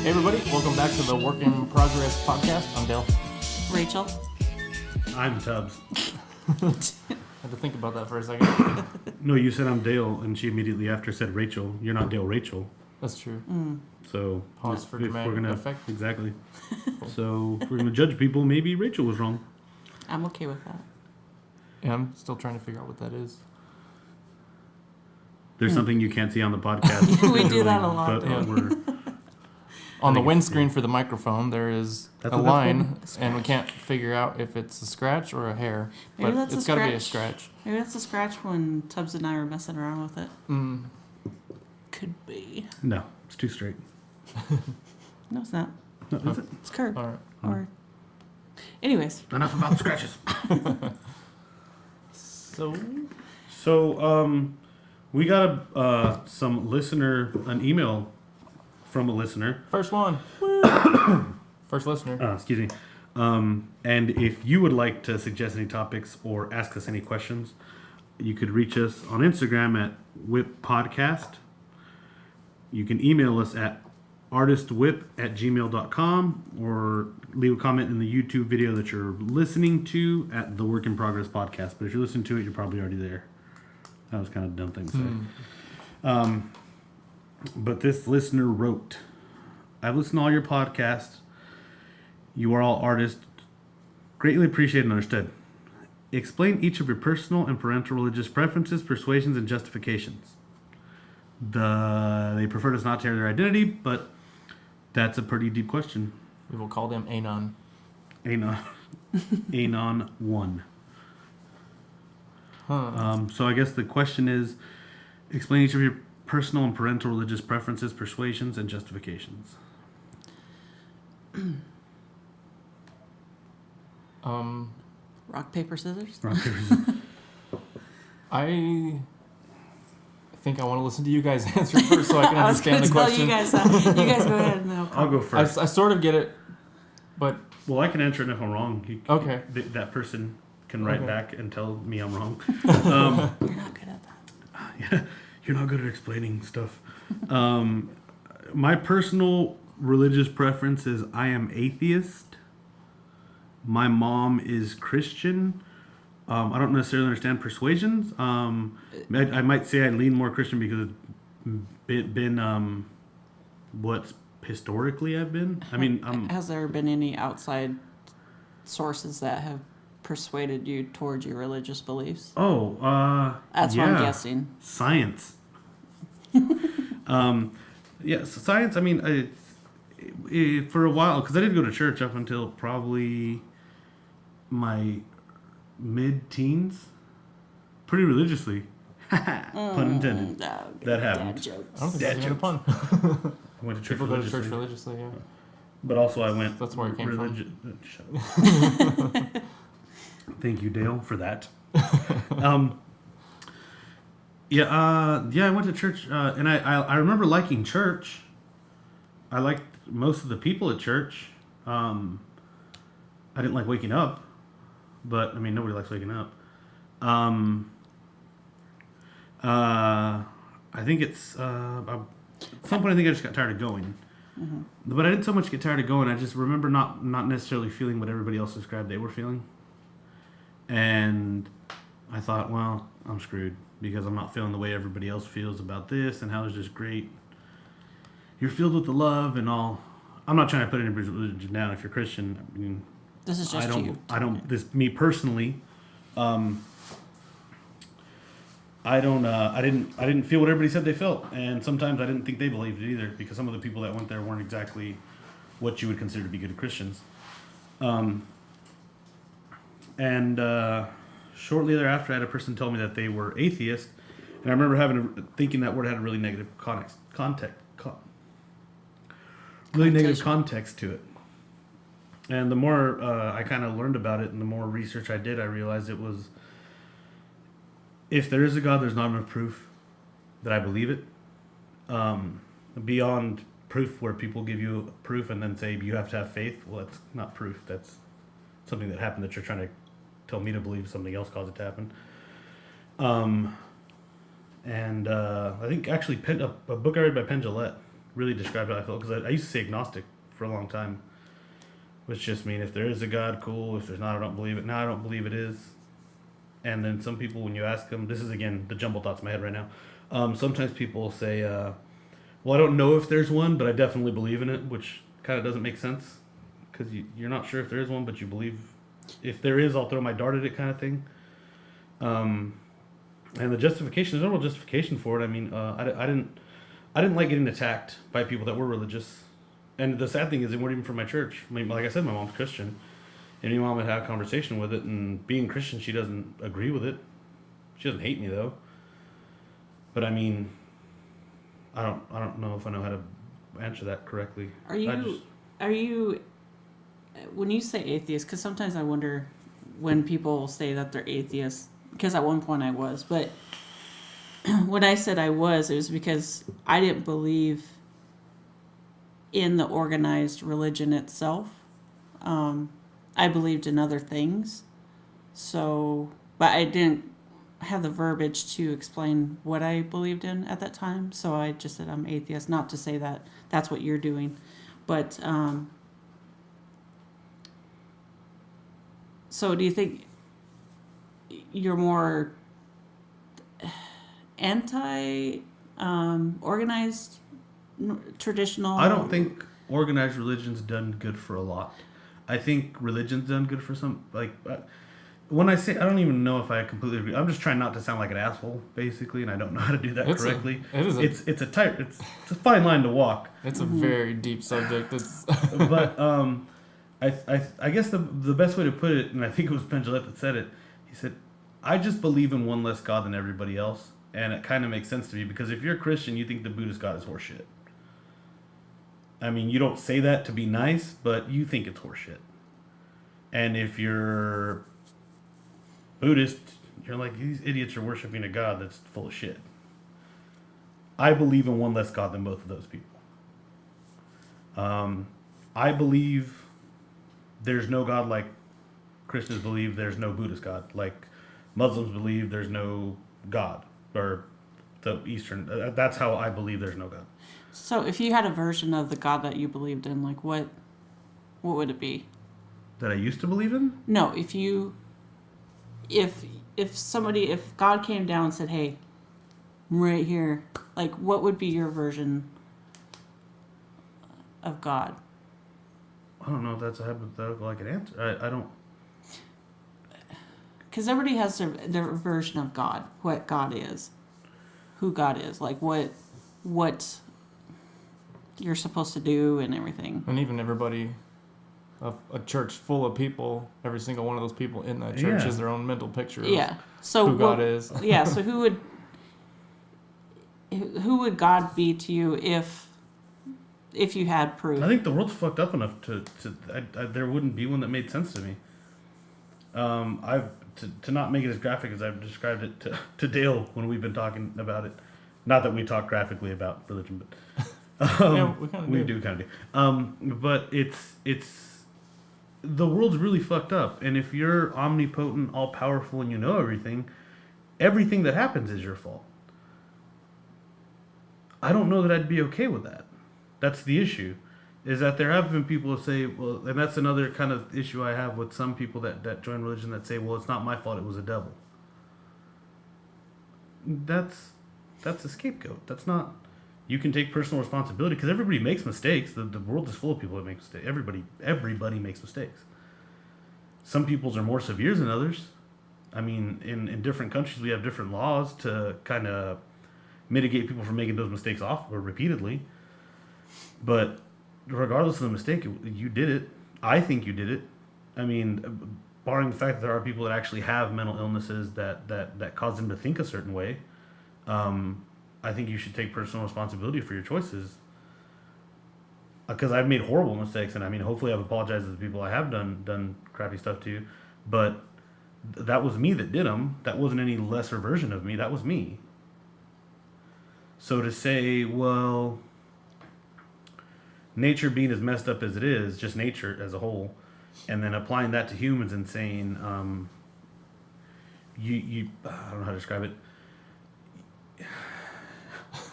Hey everybody, welcome back to the Work in Progress podcast. I'm Dale. Rachel. I'm Tubbs. I had to think about that for a second. No, you said I'm Dale, and she immediately after said Rachel. You're not Dale, Rachel. That's true. So Pause for if we're dramatic gonna effect. exactly. So if we're gonna judge people. Maybe Rachel was wrong. I'm okay with that. Yeah, I'm still trying to figure out what that is. There's something you can't see on the podcast. We do that a lot, But don't we're On the think it's- windscreen for the microphone, there is That's a what that's line, called? and we can't figure out if it's a scratch or a hair. Maybe But that's it's a got to be a scratch. scratch. Maybe that's a scratch when Tubbs and I were messing around with it. Mm. Could be. no, it's too straight. No, it's not. No, is it? It's curved. All right. Or. Anyways. Enough about the scratches. So, We got an email from a listener. first one. First listener. Excuse me. And if you would like to suggest any topics or ask us any questions, you could reach us on Instagram at WIPP Podcast. You can email us at artistwhip@gmail.com or leave a comment in the YouTube video that you're listening to at the Work in Progress Podcast. But if you're listening to it, you're probably already there. That was kind of a dumb thing to say. But this listener wrote, I've listened to all your podcasts. You are all artists. Greatly appreciated and understood. Explain each of your personal and parental religious preferences, persuasions, and justifications. They preferred us not to share their identity, but that's a pretty deep question. We will call them Anon. Anon. Anon 1. Huh. So I guess the question is, explain each of your personal and parental religious preferences, persuasions, and justifications. Rock, paper, scissors? Rock, paper, scissors. I think I want to listen to you guys answer first so I can I was going understand to the tell question. you guys that. You guys go ahead and then I'll go first. I sort of get it, but Well, I can answer it if I'm wrong. okay. That person can write Okay. back and tell me I'm wrong. You're not good at that. Yeah, you're not good at explaining stuff. My personal religious preference is I am atheist. My mom is Christian. I don't necessarily understand persuasions. I might say I lean more Christian because it's been what historically I've been. I mean, Has there been any outside sources that have persuaded you towards your religious beliefs? That's what I'm guessing. Science. Yeah, so science. I mean, for a while, because I didn't go to church up until probably my mid-teens, pretty religiously. Pun intended. No, That happened. dad jokes. I don't think Dad that's even a jokes. pun. I went to church People go to religiously, church religiously, yeah. but also I went. That's where it came from. Thank you, Dale, for that. I went to church, and I remember liking church. I liked most of the people at church. I didn't like waking up, but I mean nobody likes waking up. I think it's at some point I think I just got tired of going. Mm-hmm. But I didn't so much get tired of going. I just remember not necessarily feeling what everybody else described they were feeling. And I thought, well, I'm screwed because I'm not feeling the way everybody else feels about this and how it's just great. You're filled with the love and all. I'm not trying to put anybody's religion down. If you're Christian, I mean, This is just you. me personally, I didn't feel what everybody said they felt, and sometimes I didn't think they believed it either, because some of the people that went there weren't exactly what you would consider to be good Christians. Shortly thereafter, I had a person tell me that they were atheist, and I remember thinking that word had a really negative negative context to it. And the more I kind of learned about it, and the more research I did, I realized it was, if there is a God, there's not enough proof that I believe it. Beyond proof, where people give you proof and then say you have to have faith, well, that's not proof. That's something that happened that you're trying to tell me to believe something else caused it to happen. I think actually a book I read by Penn Jillette really describe how I felt, because I used to say agnostic for a long time, which just mean if there is a God, cool. If there's not, I don't believe it. Now I don't believe it is. And then some people, when you ask them, this is again the jumbled thoughts in my head right now. Sometimes people will say, well, I don't know if there's one, but I definitely believe in it, which kind of doesn't make sense, because you're not sure if there is one, but you believe if there is, I'll throw my dart at it, kind of thing. And the justification, there's no real justification for it. I mean, I didn't like getting attacked by people that were religious. And the sad thing is, they weren't even from my church. I mean, like I said, my mom's Christian. And my mom had had a conversation with it, and being Christian, she doesn't agree with it. She doesn't hate me, though. But I mean, I don't know if I know how to answer that correctly. Are you when you say atheist, because sometimes I wonder when people say that they're atheists, because at one point I was, but when I said I was, it was because I didn't believe in the organized religion itself. I believed in other things, so, but I didn't have the verbiage to explain what I believed in at that time, so I just said I'm atheist, not to say that that's what you're doing, but so do you think you're more anti organized traditional? I don't think organized religion's done good for a lot. I think religion's done good for some. Like, when I say, I don't even know if I completely agree. I'm just trying not to sound like an asshole, basicly, and I don't know how to do that correctly. It's a fine line to walk. It's a very deep subject. But I guess the best way to put it, and I think it was Ben Gillette that said it. He said, "I just believe in one less God than everybody else," and it kind of makes sense to me, because if you're a Christian, you think the Buddhist God is horseshit. I mean, you don't say that to be nice, but you think it's horseshit. And if you're Buddhist, you're like, these idiots are worshiping a God that's full of shit. I believe in one less God than both of those people. I believe there's no God like Christians believe there's no Buddhist God. Like Muslims believe there's no God. Or the Eastern, that's how I believe there's no God. So if you had a version of the God that you believed in, like what would it be? That I used to believe in? No, if God came down and said, "Hey, I'm right here," like what would be your version of God? I don't know if that's a hypothetical I could answer. I don't. Because everybody has their version of God, what God is, who God is, like what you're supposed to do and everything. And even everybody, a church full of people, every single one of those people in that church has their own mental picture of who God is. Yeah, so who would God be to you if you had proof? I think the world's fucked up enough to there wouldn't be one that made sense to me. To not make it as graphic as I've described it to Dale when we've been talking about it. Not that we talk graphically about religion, but yeah, we do kind of do. But it's the world's really fucked up, and if you're omnipotent, all powerful, and you know everything that happens is your fault. I don't know that I'd be okay with that. That's the issue. Is that there have been people who say, well, and that's another kind of issue I have with some people that join religion that say, well, it's not my fault, it was a devil. That's a scapegoat. That's not. You can take personal responsibility, because everybody makes mistakes. The world is full of people that make mistakes. Everybody makes mistakes. Some people's are more severe than others. I mean, in different countries, we have different laws to kind of mitigate people from making those mistakes repeatedly. But regardless of the mistake, you did it. I think you did it. I mean, barring the fact that there are people that actually have mental illnesses that cause them to think a certain way, I think you should take personal responsibility for your choices. Because I've made horrible mistakes, and I mean, hopefully I've apologized to the people I have done crappy stuff to, but that was me that did them. That wasn't any lesser version of me. That was me. So to say, well, nature being as messed up as it is, just nature as a whole, and then applying that to humans and saying, I don't know how to describe it.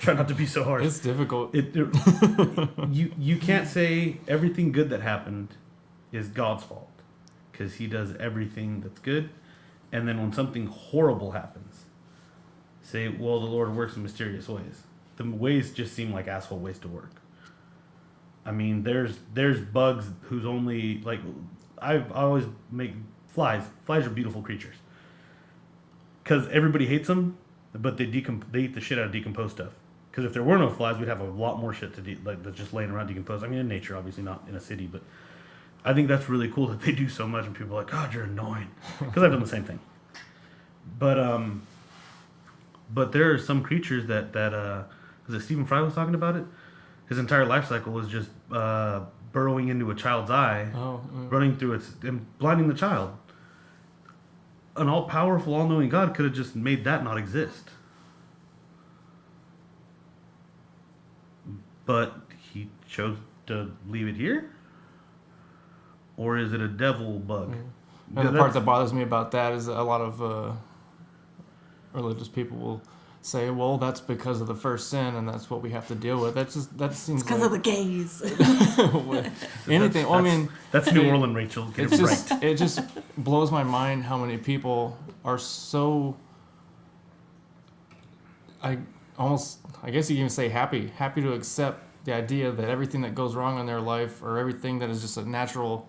Try not to be so harsh. It's difficult. You can't say everything good that happened is God's fault, because He does everything that's good. And then when something horrible happens, say, well, the Lord works in mysterious ways. The ways just seem like asshole ways to work. I mean, there's bugs whose only, like, I always make flies. Flies are beautiful creatures. Because everybody hates them, but they eat the shit out of decomposed stuff. Because if there were no flies, we'd have a lot more shit that's just laying around decomposed. I mean, in nature, obviously, not in a city, but I think that's really cool that they do so much, and people are like, God, you're annoying. Because I've done the same thing. But there are some creatures that was it Stephen Fry was talking about it? His entire life cycle was just burrowing into a child's eye, running through its, and blinding the child. An all-powerful, all-knowing God could have just made that not exist. But He chose to leave it here? Or is it a devil bug? And the part that bothers me about that is a lot of religious people will say, well, that's because of the first sin and that's what we have to deal with. That seems because of the gays. Anything. I mean, that's New Orleans, Rachel. Get it right. It just blows my mind how many people are so, I guess you can even say happy to accept the idea that everything that goes wrong in their life, or everything that is just a natural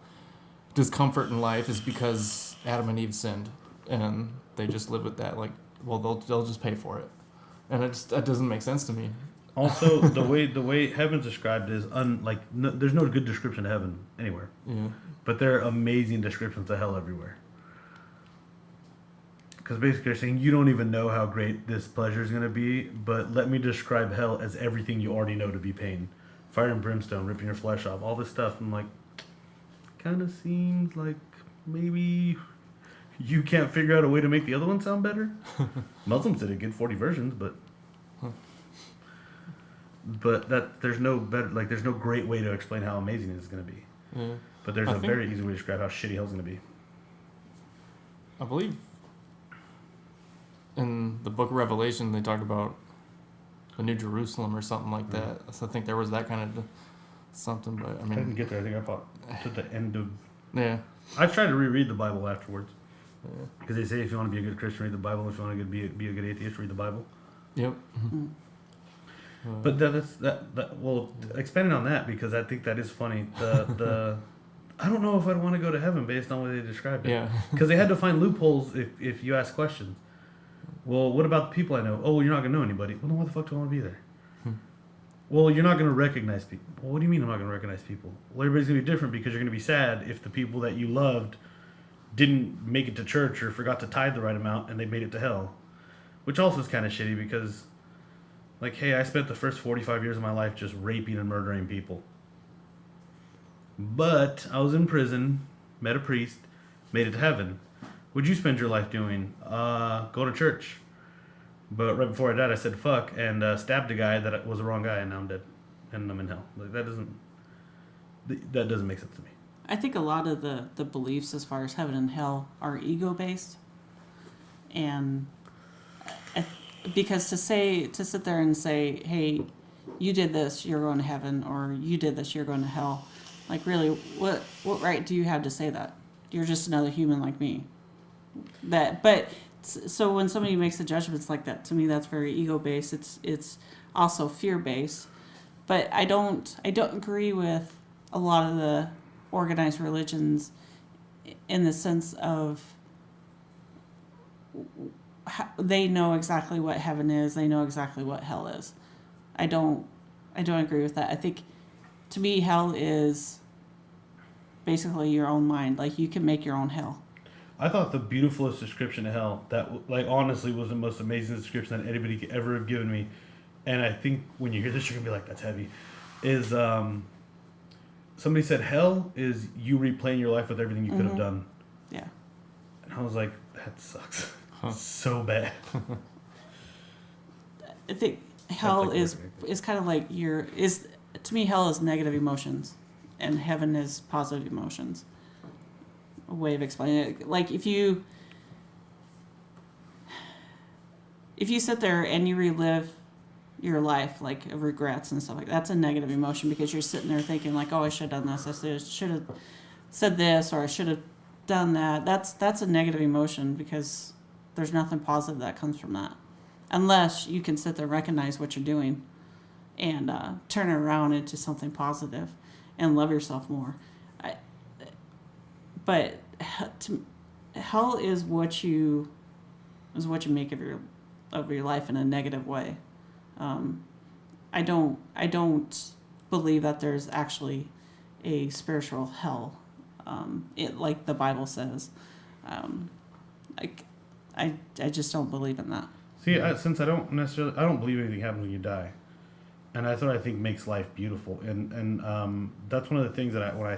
discomfort in life, is because Adam and Eve sinned, and they just live with that. Like, well, they'll just pay for it, and that doesn't make sense to me. Also, the way heaven's described is there's no good description of heaven anywhere. Yeah. But there are amazing descriptions of hell everywhere. Because basically they're saying, you don't even know how great this pleasure is going to be, but let me describe hell as everything you already know to be pain. Fire and brimstone, ripping your flesh off, all this stuff. I'm like, kind of seems like maybe you can't figure out a way to make the other one sound better. Muslims did a good 40 versions, but that there's no better, like, there's no great way to explain how amazing it's going to be. Yeah. But there's a very easy way to describe how shitty hell's going to be. I believe in the book of Revelation they talked about the New Jerusalem or something like that. So I think there was that kind of something, but I mean, I didn't get there. I think I thought to the end of. Yeah. I tried to reread the Bible afterwards. Because they say if you want to be a good Christian, read the Bible. If you want to be a good atheist, read the Bible. Yep. But well, expanding on that, because I think that is funny. The I don't know if I'd want to go to heaven based on the way they described it. Yeah. Because they had to find loopholes if you ask questions. Well, what about the people I know? Oh, well, you're not going to know anybody. Well, then why the fuck do I want to be there? Well, you're not going to recognize people. Well, what do you mean I'm not going to recognize people? Well, everybody's going to be different, because you're going to be sad if the people that you loved didn't make it to church or forgot to tithe the right amount and they made it to hell. Which also is kind of shitty, because, like, hey, I spent the first 45 years of my life just raping and murdering people. But I was in prison, met a priest, made it to heaven. What'd you spend your life doing? Go to church. But right before I died, I said fuck and stabbed a guy that was the wrong guy, and now I'm dead, and I'm in hell. Like, that doesn't make sense to me. I think a lot of the beliefs as far as heaven and hell are ego based, and because to sit there and say, hey, you did this, you're going to heaven, or you did this, you're going to hell. Like, really, what right do you have to say that? You're just another human like me. So when somebody makes the judgments like that, to me, that's very ego based. It's also fear based. But I don't agree with a lot of the organized religions in the sense of they know exactly what heaven is. They know exactly what hell is. I don't agree with that. I think, to me, hell is basically your own mind. Like, you can make your own hell. I thought the beautifulest description of hell, that, like, honestly was the most amazing description that anybody could ever have given me, and I think when you hear this you're going to be like, that's heavy, is somebody said hell is you replaying your life with everything you could have done. Yeah. And I was like, that sucks. So bad. I think hell is kind of like to me, hell is negative emotions and heaven is positive emotions. A way of explaining it. Like, if you sit there and you relive your life, like of regrets and stuff like that. That's a negative emotion because you're sitting there thinking like, oh, I should have done this. I should have said this, or I should have done that. That's a negative emotion because there's nothing positive that comes from that, unless you can sit there, recognize what you're doing, and turn it around into something positive, and love yourself more. But hell is what you make of your life in a negative way. I don't believe that there's actually a spiritual hell, like the Bible says. I just don't believe in that. See, since I don't believe anything happens when you die, and that's what I think makes life beautiful. And that's one of the things that when I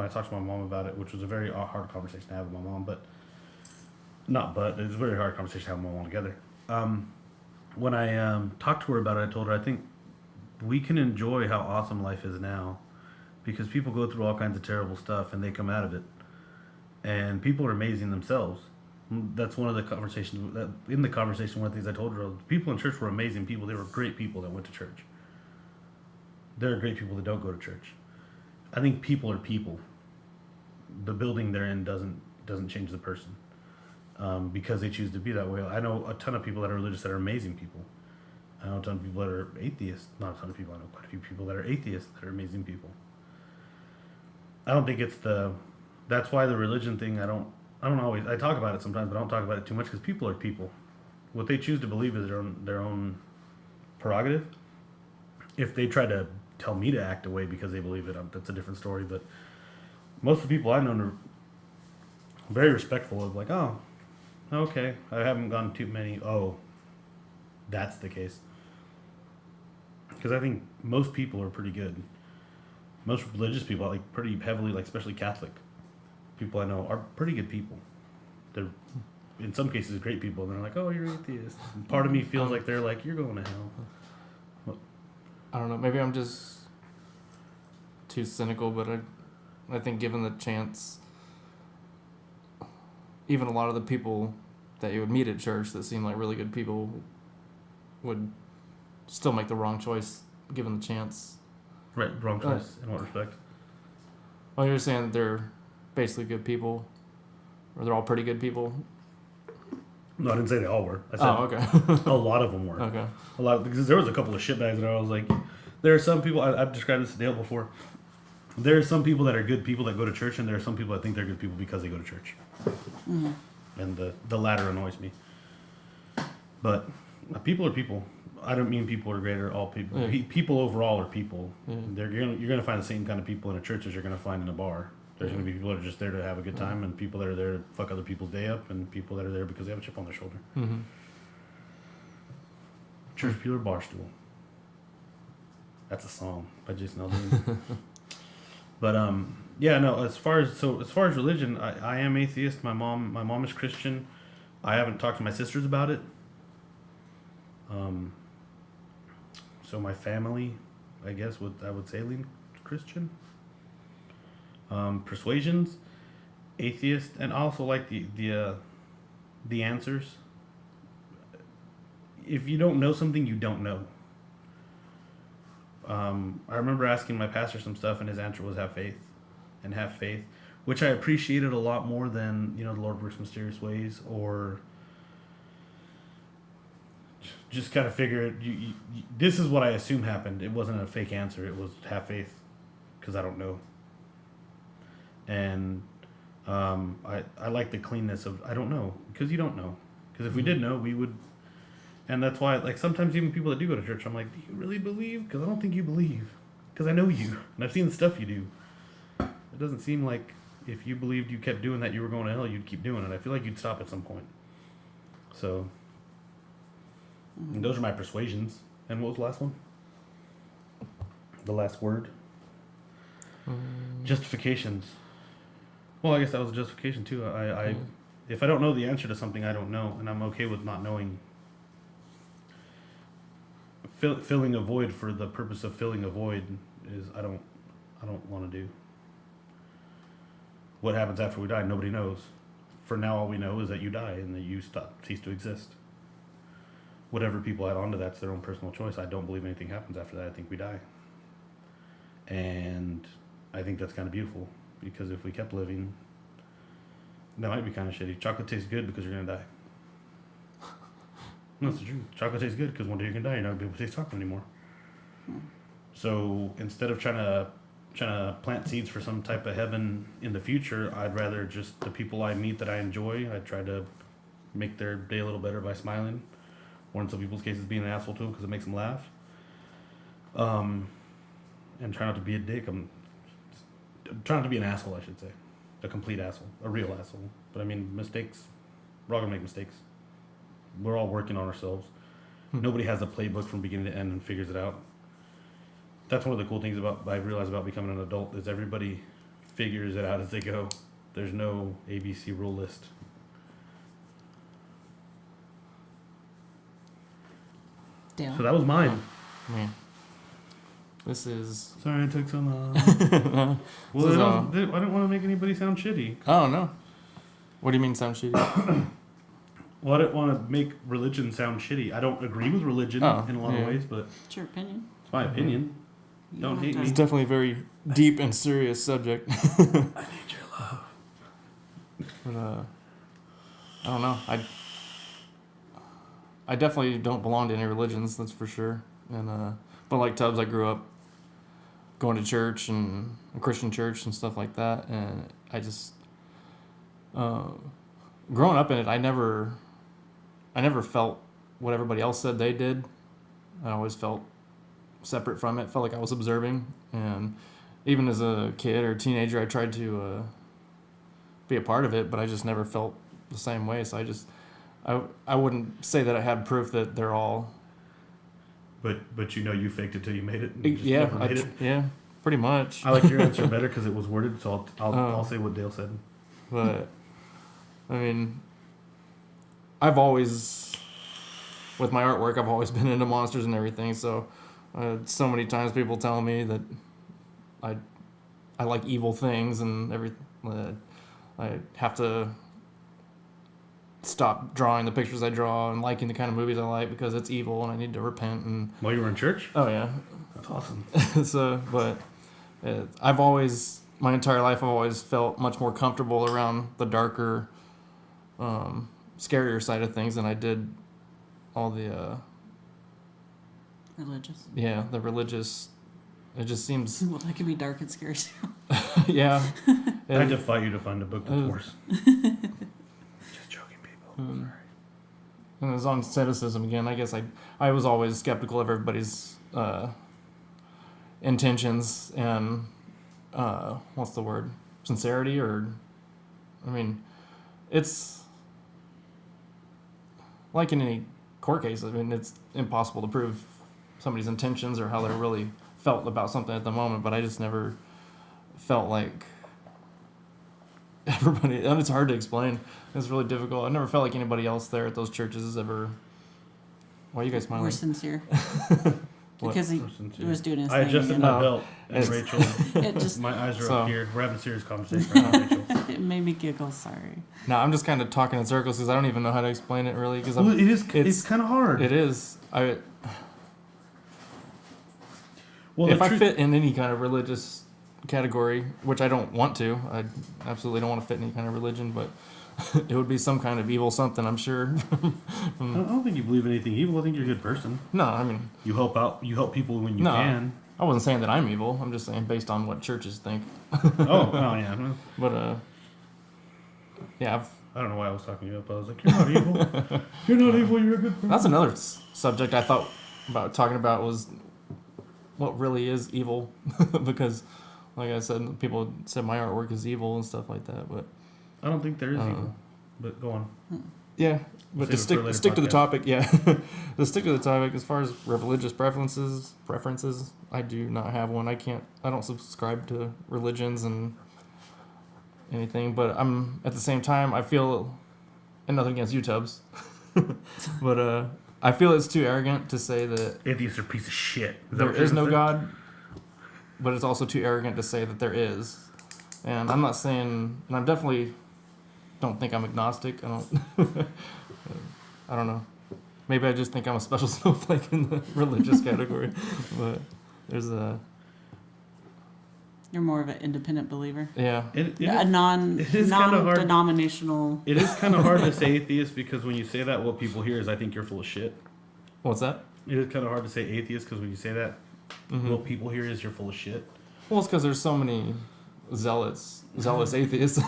talked to my mom about it, which was a very hard conversation to have with my mom, it was a very hard conversation to have with my mom together. When I talked to her about it, I told her I think we can enjoy how awesome life is now, because people go through all kinds of terrible stuff and they come out of it, and people are amazing themselves. That's one of the conversations. In the conversation, one of the things I told her, people in church were amazing people. They were great people that went to church. There are great people that don't go to church. I think people are people. The building they're in doesn't change the person, because they choose to be that way. I know a ton of people that are religious that are amazing people. I know a ton of people that are atheists. Not a ton of people. I know quite a few people that are atheists that are amazing people. I don't think it's that's why the religion thing. I talk about it sometimes, but I don't talk about it too much because people are people. What they choose to believe is their own prerogative. If they try to tell me to act away because they believe it, that's a different story. But most of the people I've known are very respectful of, like, oh, okay, I haven't gone too many. Oh, that's the case. Because I think most people are pretty good. Most religious people, like pretty heavily, like especially Catholic people I know, are pretty good people. They're in some cases great people, and they're like, oh, you're atheist. And part of me feels like they're like, you're going to hell. I don't know. Maybe I'm just too cynical, but I think given the chance, even a lot of the people that you would meet at church that seem like really good people would still make the wrong choice given the chance. Right, wrong choice. In what respect? Well, you're saying that they're basically good people, or they're all pretty good people. No, I didn't say they all were. I said okay. a lot of them were. Okay. Because there was a couple of shitbags that I was like, there are some people, I've described this to Dale before. There are some people that are good people that go to church, and there are some people that think they're good people because they go to church. Mm-hmm. And the latter annoys me. But people are people. I don't mean people are great or all people. Yeah. People overall are people. Yeah. You're gonna find the same kind of people in a church as you're gonna find in a bar. There's gonna be people that are just there to have a good time, and people that are there to fuck other people's day up, and people that are there because they have a chip on their shoulder. Mm-hmm. Church Peeler Barstool. That's a song by Jason Aldean. But yeah, no. As far as religion, I am atheist. My mom is Christian. I haven't talked to my sisters about it. So my family, I guess, I would say lean Christian. Persuasions, atheist, and also like the answers. If you don't know something, you don't know. I remember asking my pastor some stuff, and his answer was have faith, which I appreciated a lot more than, the Lord works mysterious ways, or just kind of figure you this is what I assume happened. It wasn't a fake answer. It was have faith, because I don't know. And I like the cleanness of I don't know, because you don't know. Because if we did know, we would. And that's why, like, sometimes even people that do go to church, I'm like, do you really believe? Because I don't think you believe. Because I know you, and I've seen the stuff you do. It doesn't seem like if you believed you kept doing that, you were going to hell, you'd keep doing it. I feel like you'd stop at some point. So, and those are my persuasions. And what was the last one? The last word? Justifications. Well, I guess that was a justification too. If I don't know the answer to something, I don't know, and I'm okay with not knowing. Filling a void for the purpose of filling a void is I don't want to do. What happens after we die? Nobody knows. For now, all we know is that you die and that you cease to exist. whatever people add on to that's their own personal choice. I don't believe anything happens after that. I think we die. And I think that's kind of beautiful, because if we kept living, that might be kind of shitty. Chocolate tastes good because you're going to die. No, that's the truth. Chocolate tastes good because one day you're going to die. You're not going to be able to taste chocolate anymore. So instead of trying to plant seeds for some type of heaven in the future, I'd rather just the people I meet that I enjoy, I try to make their day a little better by smiling, or in some people's cases being an asshole to them because it makes them laugh. And try not to be a dick. I'm trying not to be an asshole, I should say. A complete asshole. A real asshole. But I mean, mistakes. We're all going to make mistakes. We're all working on ourselves. Nobody has a playbook from beginning to end and figures it out. That's one of the cool things I realize about becoming an adult is everybody figures it out as they go. There's no ABC rule list. Dale. So that was mine. Man. This is. Sorry it took so long. This is, I didn't want to make anybody sound shitty. Oh, no. What do you mean sound shitty? Well, I didn't want to make religion sound shitty. I don't agree with religion in a lot of ways, but It's your opinion. it's my opinion. You Don't have hate to- me. It's definitely a very deep and serious subject. I need your love. But, I don't know. I definitely don't belong to any religions, that's for sure. And but like Tubbs, I grew up going to church and a Christian church and stuff like that, and I just growing up in it, I never felt what everybody else said they did. I always felt separate from it. Felt like I was observing, and even as a kid or teenager, I tried to be a part of it, but I just never felt the same way. So I wouldn't say that I had proof that they're all. But you faked it till you made it. And you just Yeah, never made it. yeah, pretty much. I like your answer better because it was worded, so I'll say what Dale said. But I mean, I've always, with my artwork, I've always been into monsters and everything. So so many times people tell me that I like evil things and everything. I have to stop drawing the pictures I draw and liking the kind of movies I like because it's evil and I need to repent. And While you were in church? oh yeah, That's awesome. so but I've always, my entire life, I've always felt much more comfortable around the darker, scarier side of things than I did all the Religious. the religious. It just seems Well, that can be dark and scary too. yeah. I defy you to find a book that's worse. Just joking, people. Sorry. And it was on cynicism again. I guess I was always skeptical of everybody's intentions and what's the word? Sincerity, or I mean, it's like in any court case. I mean, it's impossible to prove somebody's intentions or how they really felt about something at the moment. But I just never felt like everybody, and it's hard to explain. It's really difficult. I never felt like anybody else there at those churches ever. Why are you guys smiling? We're sincere. What? Because he We're sincere. was doing his I thing. adjusted and my belt, and It's- Rachel, it just my eyes are So- up here. We're having a serious conversation right now, Rachel. it made me giggle. Sorry. No, I'm just kind of talking in circles because I don't even know how to explain it really. Because Well, it is. it's- It's kind of hard. it is. Well, If the I truth- fit in any kind of religious category, which I don't want to, I absolutely don't want to fit in any kind of religion, but it would be some kind of evil something, I'm sure. I don't think you believe in anything evil. I think you're a good person. No, I mean, You help out. You help people when you No. can. I wasn't saying that I'm evil. I'm just saying based on what churches think. Oh yeah. Well, But yeah, I don't know why I was talking to you up. I was like, you're not evil. You're not evil. You're a good person. that's another subject I thought about talking about was what really is evil, because, like I said, people said my artwork is evil and stuff like that. But I don't think there is evil. But go on. yeah, but Save to it for a stick later to the podcast. topic, yeah, to stick to the topic. As far as religious preferences, I do not have one. I don't subscribe to religions and anything. But I'm at the same time, I feel, and nothing against you, Tubbs, but I feel it's too arrogant to say that Atheists are a piece of shit. there is no God, but it's also too arrogant to say that there is. And I'm not saying, and I'm definitely don't think I'm agnostic. I don't know. Maybe I just think I'm a special snowflake in the religious category, but there's a You're more of an independent believer. yeah. A it is kinda hard. non-denominational. It is kind of hard to say atheist because when you say that, what people hear is, I think you're full of shit. What's that? It is kind of hard to say atheist because when you say that, what people hear is you're full of shit. Well, it's because there's so many zealous atheists.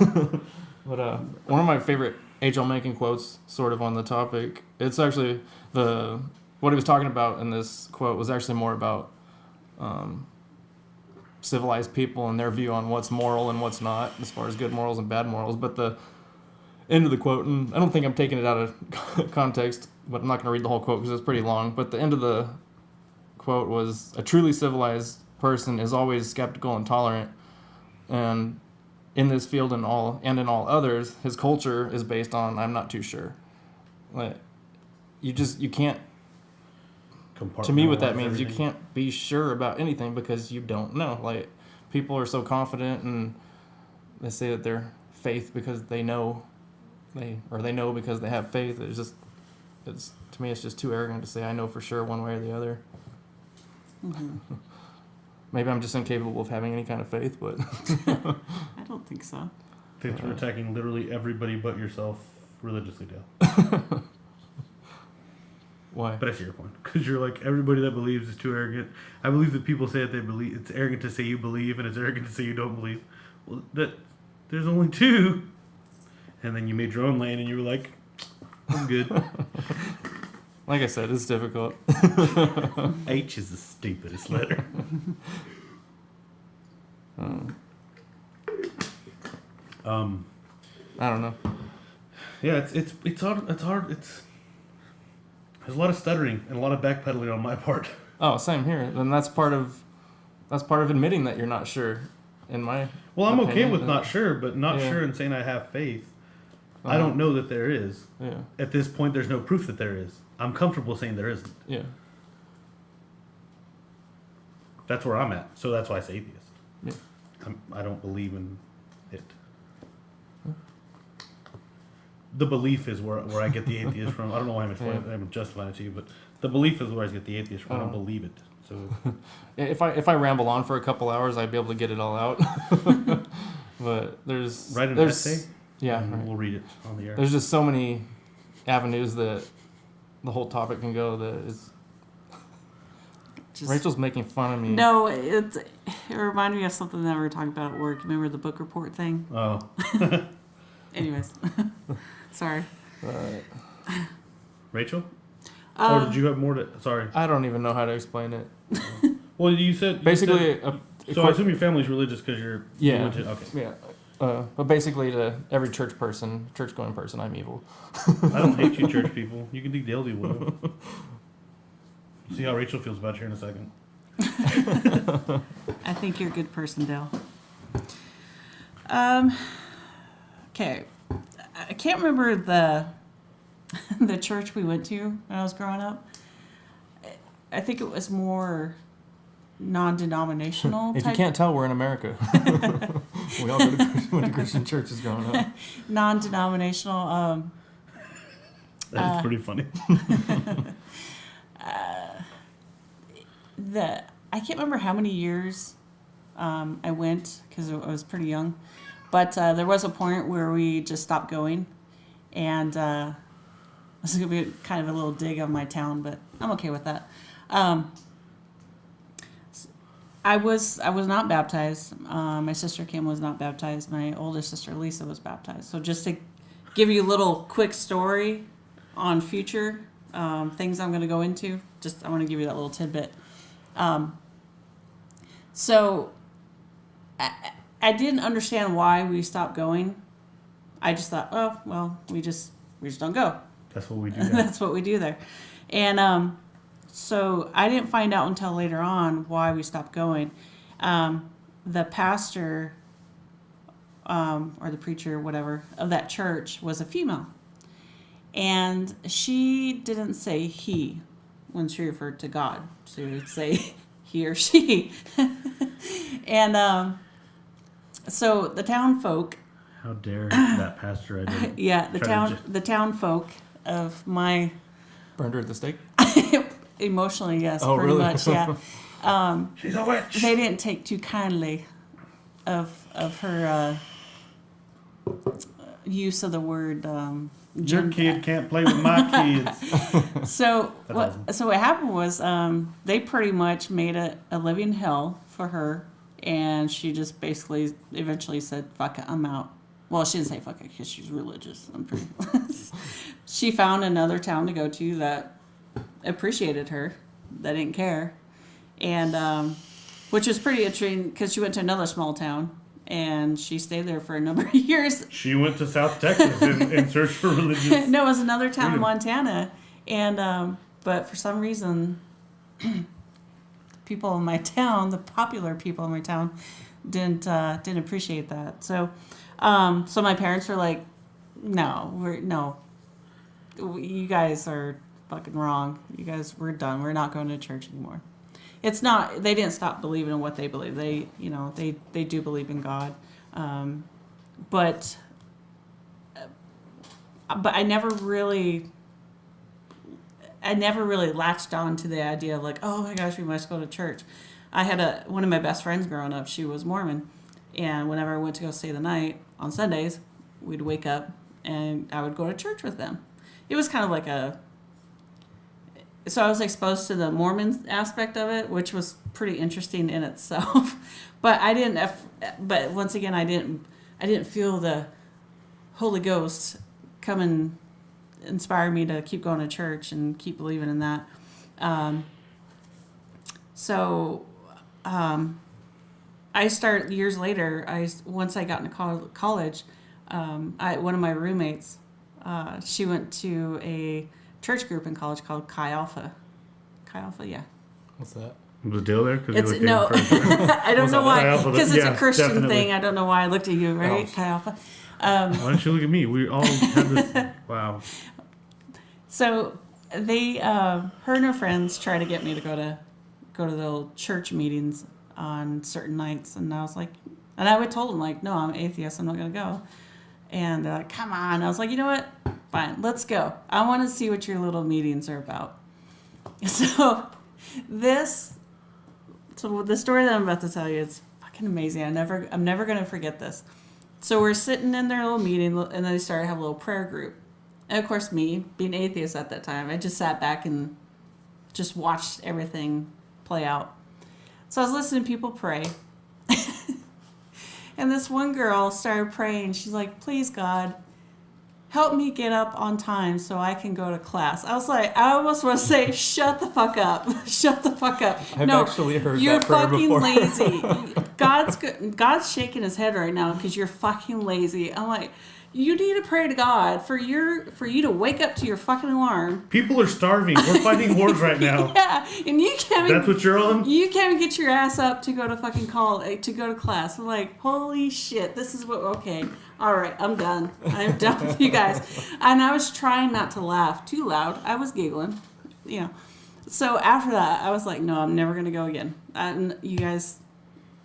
But one of my favorite H.L. Mencken quotes, sort of on the topic, it's actually what he was talking about in this quote was actually more about civilized people and their view on what's moral and what's not, as far as good morals and bad morals. But the end of the quote, and I don't think I'm taking it out of context, but I'm not going to read the whole quote because it's pretty long. But the end of the quote was, a truly civilized person is always skeptical and tolerant, and in this field and in all others, his culture is based on I'm not too sure. Like, you can't. To me, what that means, you can't be sure about anything because you don't know. Like, people are so confident and they say that they're faith because they know, they know because they have faith. To me, it's just too arrogant to say I know for sure one way or the other. Mm-hmm. Maybe I'm just incapable of having any kind of faith, but I don't think so. Thanks for attacking literally everybody but yourself religiously, Dale. Why? But I see your point. Because you're like, everybody that believes is too arrogant. I believe that people say that they believe. It's arrogant to say you believe, and it's arrogant to say you don't believe. Well, there's only two. And then you made your own lane, and you were like, I'm good. Like I said, it's difficult. H is the stupidest letter. I don't know. Yeah, it's hard. It's hard. There's a lot of stuttering and a lot of backpedaling on my part. Oh, same here. Then that's part of admitting that you're not sure. In my I'm opinion, okay with not sure, but not yeah. sure and saying I have faith. I don't know that there is. Yeah. At this point, there's no proof that there is. I'm comfortable saying there isn't. Yeah. That's where I'm at. So that's why I say atheist. Yeah. I don't believe in it. The belief is where I get the atheist from. I don't know why I'm justifying it to you, but the belief is where I get the atheist from. I don't believe it. So if I ramble on for a couple hours, I'd be able to get it all out. But there's write an essay. Yeah, and right. We'll read it on the air. There's just so many avenues that the whole topic can go. That is. Rachel's making fun of me. No, it reminded me of something that we were talking about at work. Remember the book report thing? Oh. Anyways, sorry. Rachel? Or did you have more to... Sorry. I don't even know how to explain it. Well, you said... Basically... So I assume your family's religious because you're... Yeah. Okay. Yeah. But basically to every church-going person, I'm evil. I don't hate you church people. You can do Dale's evil. See how Rachel feels about you here in a second. I think you're a good person, Dale. Okay. I can't remember the church we went to when I was growing up. I think it was more non-denominational. If you can't tell, we're in America. We all went to Christian churches growing up. Non-denominational. That's pretty funny. I can't remember how many years I went because I was pretty young, but there was a point where we just stopped going, and this is gonna be kind of a little dig on my town, but I'm okay with that. I was not baptized. My sister Kim was not baptized. My older sister Lisa was baptized. So just to give you a little quick story on future things I'm going to go into, I want to give you that little tidbit. So I didn't understand why we stopped going. I just thought, oh well, we just don't go. That's what we do. That's what we do there, and so I didn't find out until later on why we stopped going. The pastor or the preacher, whatever, of that church was a female, and she didn't say he when she referred to God. She would say he or she. And so the town folk. How dare that pastor? I didn't. Yeah, the town folk of my Burned her at the stake? Emotionally, yes, Oh, pretty really? much, yeah. She's a witch. They didn't take too kindly of her use of the word. Your kid can't play with my kids. So awesome. So what happened was they pretty much made it a living hell for her, and she just basically eventually said, "Fuck it, I'm out." Well, she didn't say "fuck it" because she's religious. I'm pretty. She found another town to go to that appreciated her, that didn't care, and which was pretty interesting because she went to another small town. And she stayed there for a number of years. She went to South Texas in search for religious. No, it was another town in freedom. Montana, and but for some reason, people in my town, the popular people in my town, didn't appreciate that. So, so my parents were like, "No, you guys are fucking wrong. You guys, we're done. We're not going to church anymore." It's not. They didn't stop believing in what they believe. They, they do believe in God, but I never really latched on to the idea of like, oh my gosh, we must go to church. I had one of my best friends growing up. She was Mormon, and whenever I went to go stay the night on Sundays, we'd wake up and I would go to church with them. It was kind of like so I was exposed to the Mormon aspect of it, which was pretty interesting in itself. But but once again, I didn't feel the Holy Ghost come and inspire me to keep going to church and keep believing in that. I started years later. Once I got into college, one of my roommates, she went to a church group in college called Chi Alpha. Chi Alpha, yeah. What's that? Was the deal there? It's no, I don't know why, because it's a Christian definitely. thing. I don't know why I looked at you, right? Oh. Chi Alpha. Why don't you look at me? We all have this. Wow. So they, her and her friends try to get me to go to the little church meetings on certain nights, and I was like, and I would told them like, no, I'm atheist. I'm not gonna go. And they're like, come on. I was like, you know what? Fine, let's go. I want to see what your little meetings are about. So the story that I'm about to tell you is fucking amazing. I'm never gonna forget this. So we're sitting in their little meeting, and then they started to have a little prayer group. And of course, me being atheist at that time, I just sat back and just watched everything play out. So I was listening to people pray. And this one girl started praying. She's like, please, God, help me get up on time so I can go to class. I was like, I almost want to say, shut the fuck up. Shut the fuck up. I've actually heard you're that prayer fucking before. lazy. God's shaking his head right now because you're fucking lazy. I'm like, you need to pray to God for you to wake up to your fucking alarm. People are starving. We're fighting wars right now. Yeah, and you can't. That's what you're on? You can't get your ass up to go to fucking to go to class. I'm like, holy shit, this is what, okay. All right, I'm done. I'm done with you guys. And I was trying not to laugh too loud. I was giggling, So after that, I was like, no, I'm never going to go again. You guys,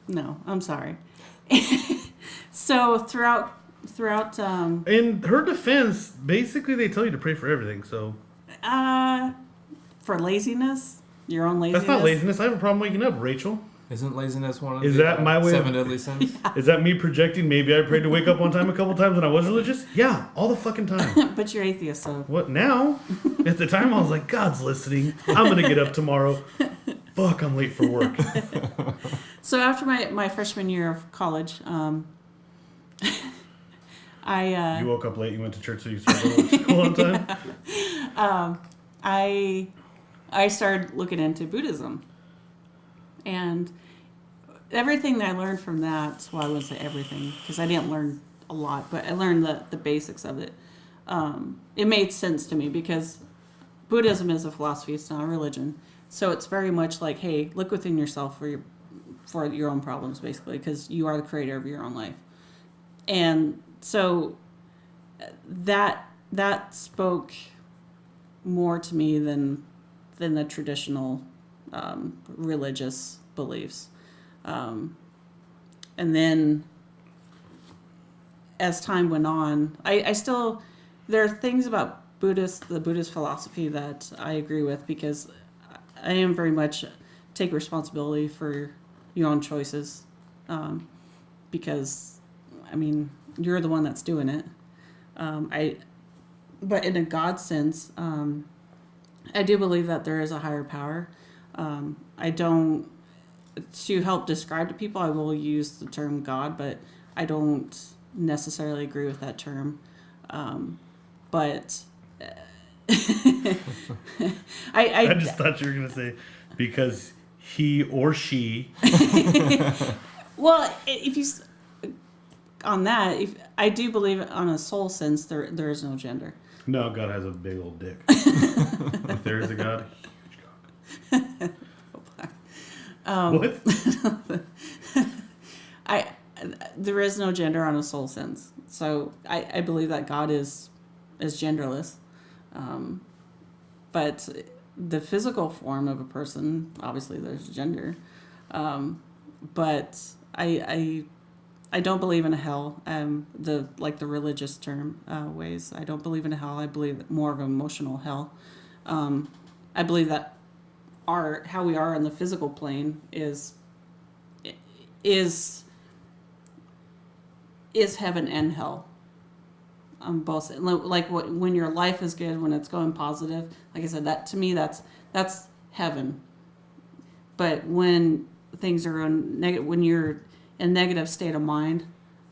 no, I'm sorry. So throughout In her defense, basically they tell you to pray for everything, so. for laziness, your own laziness. That's not laziness. I have a problem waking up, Rachel. Isn't laziness one of Is the that my way seven of- deadly sins? Is that me projecting? Maybe I prayed to wake up on time a couple times when I was religious? Yeah, all the fucking time. But you're atheist, so. What now? At the time, I was like, God's listening. I'm going to get up tomorrow. Fuck, I'm late for work. So after my freshman year of college, You woke up late, you went to church so you started going to school on time? I started looking into Buddhism. And everything that I learned from that, well, I wouldn't say everything, because I didn't learn a lot, but I learned the basics of it. It made sense to me because Buddhism is a philosophy, it's not a religion. So it's very much like, hey, look within yourself for your own problems, basically, because you are the creator of your own life. And so that spoke more to me than the traditional religious beliefs. And then as time went on, I still, there are things about the Buddhist philosophy that I agree with, because I am very much take responsibility for your own choices, because I mean you're the one that's doing it. But in a God sense, I do believe that there is a higher power. I don't, to help describe to people, I will use the term God, but I don't necessarily agree with that term. But I just thought you were gonna say because he or she. well, if you on that, if I do believe on a soul sense, there is no gender. No, God has a big old dick. If there is a God, huge cock. What? There is no gender on a soul sense. So I believe that God is genderless. But the physical form of a person, obviously there's gender. But I don't believe in a hell. The religious term ways. I don't believe in a hell. I believe more of an emotional hell. I believe that how we are on the physical plane is heaven and hell. On both, like when your life is good, when it's going positive. Like I said, that to me that's heaven. But when things are when you're in a negative state of mind,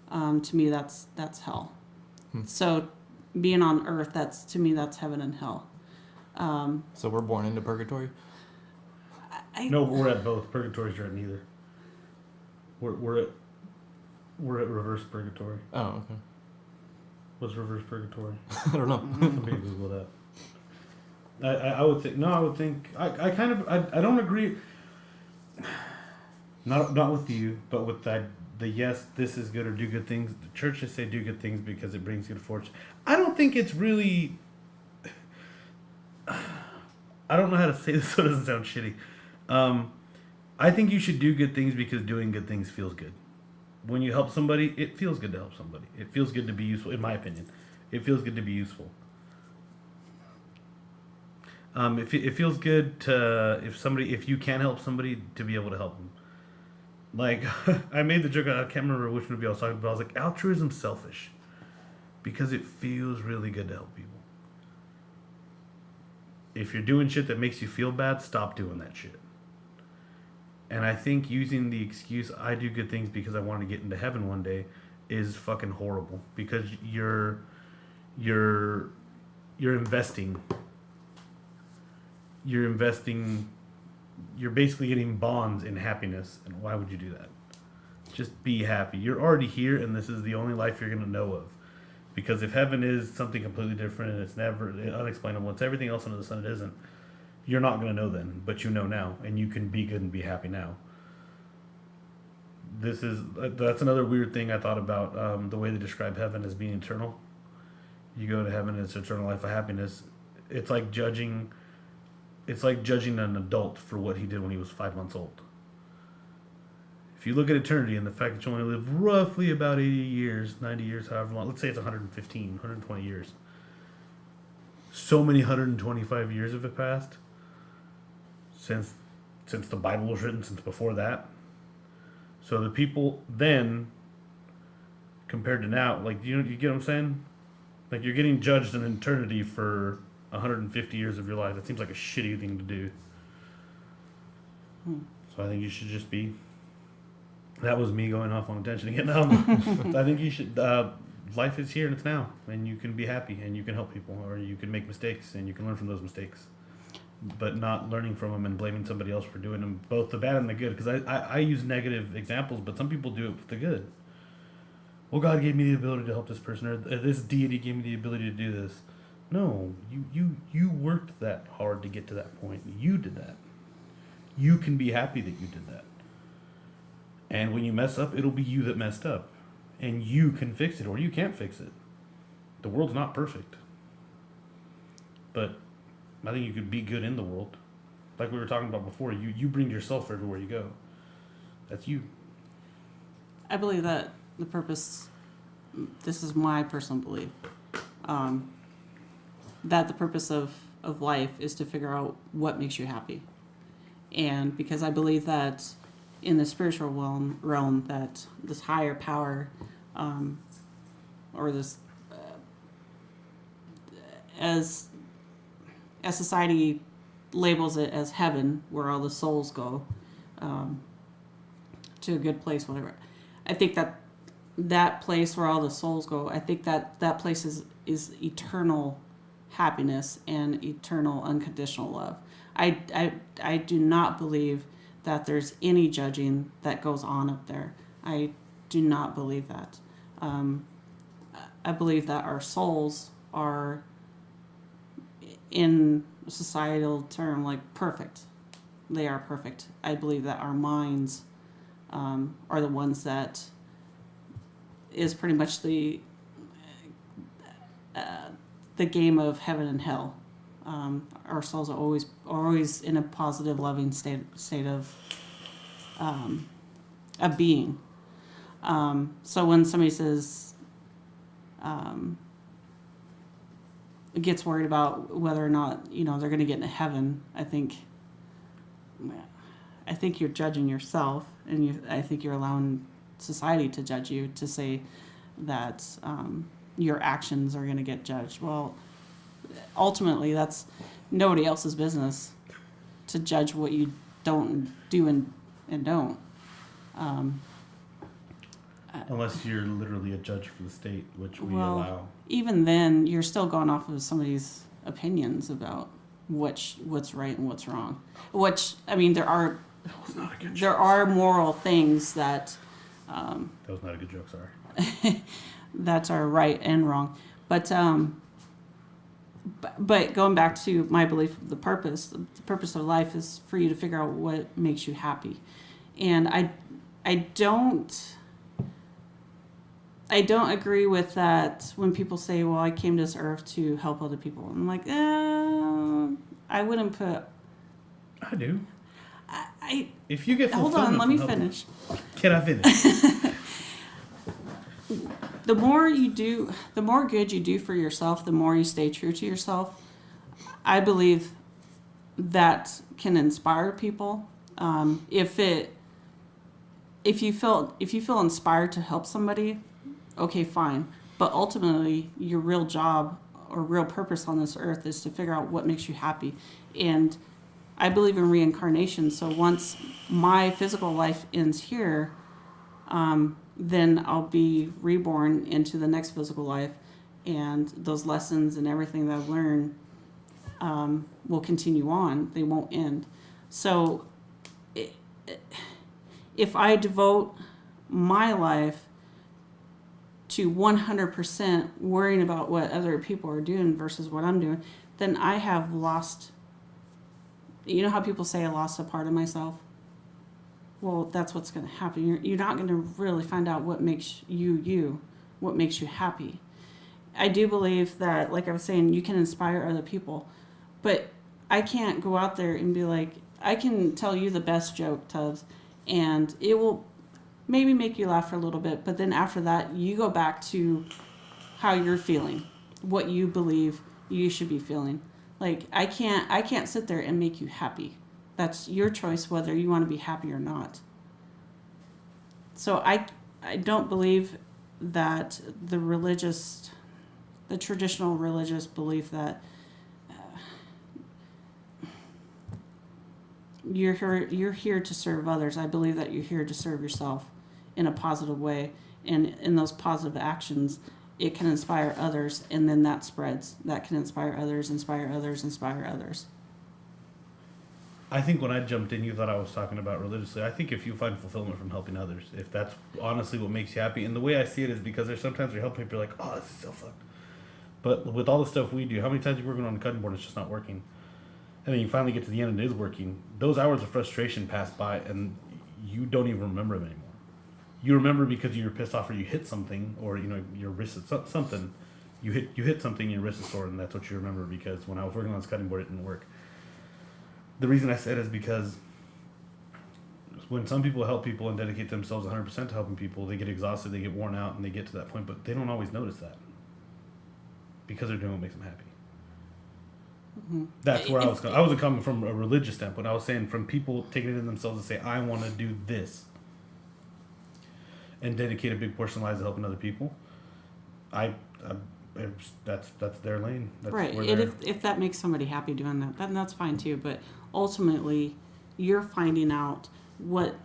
to me that's hell. So being on earth, that's heaven and hell. So we're born into purgatory? No, we're at both. Purgatory's right neither. We're at reverse purgatory. Oh, okay. What's reverse purgatory? I don't know. Somebody Google that. I would think. No, I would think. I kind of. I don't agree. Not with you, but with the yes, this is good or do good things. The churches say do good things because it brings good fortune. I don't think it's really. I don't know how to say this so it doesn't sound shitty. I think you should do good things because doing good things feels good. When you help somebody, it feels good to help somebody. It feels good to be useful, in my opinion. It feels good to be useful. It feels good to if you can help somebody, to be able to help them. Like I made the joke. I can't remember which movie I was talking about. I was like, altruism's selfish because it feels really good to help people. If you're doing shit that makes you feel bad, stop doing that shit. And I think using the excuse, I do good things because I want to get into heaven one day, is fucking horrible. Because you're investing. You're basically getting bonds in happiness. And why would you do that? Just be happy. You're already here, and this is the only life you're going to know of. Because if heaven is something completely different and it's never unexplainable, it's everything else under the sun, it isn't. You're not going to know then, but you know now, and you can be good and be happy now. That's another weird thing I thought about, the way they describe heaven as being eternal. You go to heaven and it's eternal life of happiness. It's like judging an adult for what he did when he was 5 months old. If you look at eternity and the fact that you only live roughly about 80 years, 90 years, however long, let's say it's 115, 120 years. So many 125 years have passed since the Bible was written, since before that. So the people then, compared to now, like, you get what I'm saying? Like, you're getting judged in eternity for 150 years of your life. That seems like a shitty thing to do. So I think you should just be... That was me going off on a tangent again. I think you should... life is here and it's now. And you can be happy and you can help people. Or you can make mistakes and you can learn from those mistakes. But not learning from them and blaming somebody else for doing them. Both the bad and the good. Because I use negative examples, but some people do it with the good. Well, God gave me the ability to help this person. Or this deity gave me the ability to do this. No, you worked that hard to get to that point. You did that. You can be happy that you did that. And when you mess up, it'll be you that messed up. And you can fix it, or you can't fix it. The world's not perfect. But I think you could be good in the world. Like we were talking about before, you bring yourself everywhere you go. That's you. I believe that the purpose, this is my personal belief, that the purpose of life is to figure out what makes you happy. And because I believe that in the spiritual realm that this higher power, or this, as society labels it as heaven, where all the souls go, to a good place, whatever. I think that place where all the souls go, I think that place is eternal happiness and eternal unconditional love. I do not believe that there's any judging that goes on up there. I do not believe that. I believe that our souls are, in a societal term, like perfect. They are perfect. I believe that our minds are the ones that is pretty much the game of heaven and hell. Our souls are always in a positive, loving state of being. So when somebody says gets worried about whether or not they're going to get into heaven, I think you're judging yourself, and I think you're allowing society to judge you, to say that your actions are going to get judged. Well, ultimately, that's nobody else's business to judge what you don't do and don't. Unless you're literally a judge for the state, which we Well, allow. Even then, you're still going off of somebody's opinions about what's right and what's wrong. Which, I mean, there are moral things that That was not a good joke, sorry. that are right and wrong. But going back to my belief of the purpose of life is for you to figure out what makes you happy. And I don't agree with that when people say, well, I came to this earth to help other people. I'm like, I wouldn't put... I do. I If you get hold on, fulfillment let me from helping- finish. Can I finish? The more you do, the more good you do for yourself, the more you stay true to yourself. I believe that can inspire people. If you feel inspired to help somebody, okay, fine. But ultimately, your real job or real purpose on this earth is to figure out what makes you happy. And I believe in reincarnation. So once my physical life ends here, then I'll be reborn into the next physical life, and those lessons and everything that I've learned will continue on. They won't end. So if I devote my life to 100% worrying about what other people are doing versus what I'm doing, then I have lost... You know how people say I lost a part of myself? Well, that's what's going to happen. You're not going to really find out what makes you, what makes you happy. I do believe that, like I was saying, you can inspire other people, but I can't go out there and be like, I can tell you the best joke, Tubbs, and it will maybe make you laugh for a little bit, but then after that, you go back to how you're feeling, what you believe you should be feeling. Like, I can't sit there and make you happy. That's your choice whether you want to be happy or not. So I don't believe that the traditional religious belief that you're here to serve others. I believe that you're here to serve yourself in a positive way, and in those positive actions, it can inspire others, and then that spreads. That can inspire others, inspire others, inspire others. I think when I jumped in, you thought I was talking about religiously. I think if you find fulfillment from helping others, if that's honestly what makes you happy, and the way I see it is because there's sometimes you're helping people, you're like, oh, this is so fun. But with all the stuff we do, how many times you're working on a cutting board, it's just not working. And then you finally get to the end and it is working. Those hours of frustration pass by and you don't even remember them anymore. You remember because you were pissed off or you hit something, or your wrist is something. You hit something, your wrist is sore, and that's what you remember because when I was working on this cutting board, it didn't work. The reason I said is because when some people help people and dedicate themselves 100% to helping people, they get exhausted, they get worn out, and they get to that point, but they don't always notice that because they're doing what makes them happy. That's where I was. I wasn't coming from a religious standpoint. I was saying from people taking it in themselves to say, "I want to do this," and dedicate a big portion of their lives to helping other people. That's their lane. That's Right. where And they're- if that makes somebody happy doing that, then that's fine too. But ultimately, you're finding out what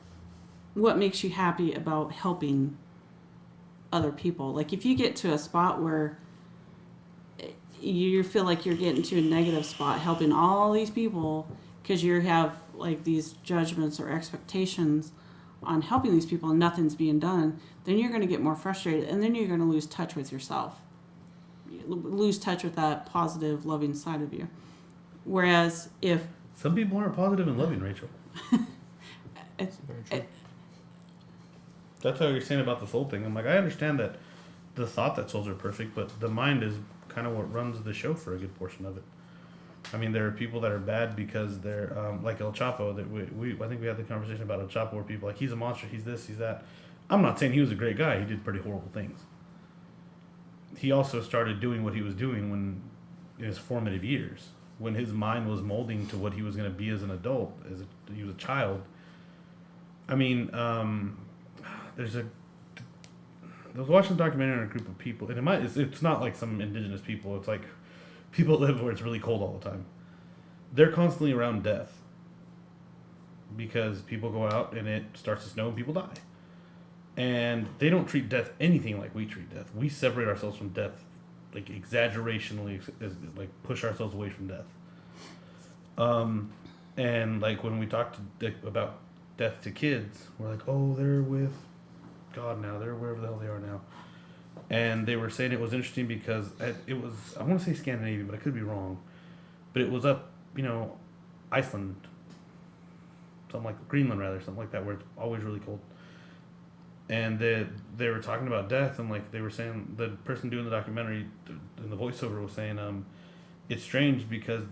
makes you happy about helping other people. Like if you get to a spot where you feel like you're getting to a negative spot, helping all these people because you have like these judgments or expectations on helping these people and nothing's being done, then you're going to get more frustrated and then you're going to lose touch with yourself. Lose touch with that positive, loving side of you. Whereas if some people aren't positive and loving, Rachel. it's, Very true. That's how you're saying about the soul thing. I'm like, I understand that the thought that souls are perfect, but the mind is kind of what runs the show for a good portion of it. I mean, there are people that are bad because they're like El Chapo. That I think we had the conversation about El Chapo where people are like, he's a monster, he's this, he's that. I'm not saying he was a great guy. He did pretty horrible things. He also started doing what he was doing when in his formative years, when his mind was molding to what he was going to be as an adult, he was a child. I mean, I was watching a documentary on a group of people, and it's not like some indigenous people. It's like people that live where it's really cold all the time. They're constantly around death because people go out and it starts to snow and people die. And they don't treat death anything like we treat death. We separate ourselves from death, like exaggerationally, like push ourselves away from death. And like when we talk about death to kids, we're like, oh, they're with God now. They're wherever the hell they are now. And they were saying it was interesting because it was, I want to say Scandinavia, but I could be wrong. But it was up, Iceland, something like Greenland rather, something like that, where it's always really cold. And they were talking about death, and like they were saying, the person doing the documentary and the voiceover was saying, it's strange because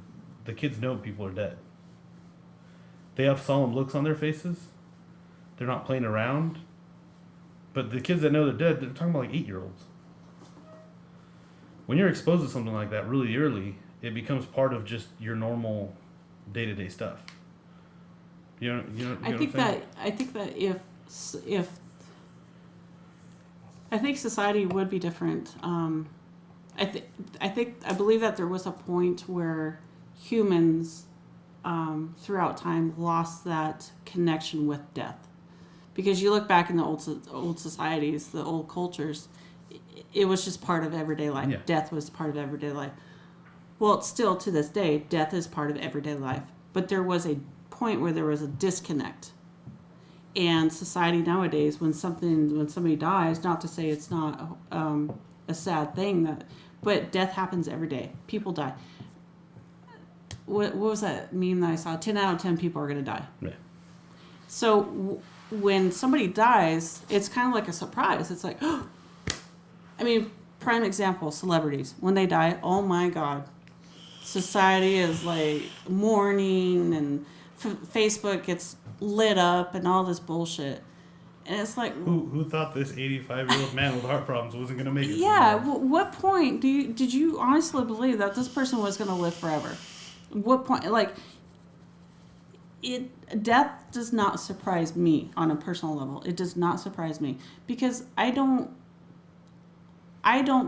the kids know people are dead. They have solemn looks on their faces. They're not playing around. But the kids that know they're dead, they're talking about like 8-year-olds. When you're exposed to something like that really early, it becomes part of just your normal day-to-day stuff. I think that if I think society would be different. I believe that there was a point where humans throughout time lost that connection with death. Because you look back in the old societies, the old cultures, it was just part of everyday life. Yeah. Death was part of everyday life. Well, it's still to this day, death is part of everyday life. But there was a point where there was a disconnect. And society nowadays, when somebody dies, not to say it's not a sad thing, but death happens every day. People die. What was that meme that I saw? 10 out of 10 people are going to die. Yeah. So when somebody dies, it's kind of like a surprise. It's like, oh, I mean, prime example, celebrities. When they die, oh my God. Society is like mourning and Facebook gets lit up and all this bullshit. And it's like... Who thought this 85-year-old man with heart problems wasn't going to make it? Yeah, what point did you honestly believe that this person was going to live forever? What point, like... Death does not surprise me on a personal level. It does not surprise me because I don't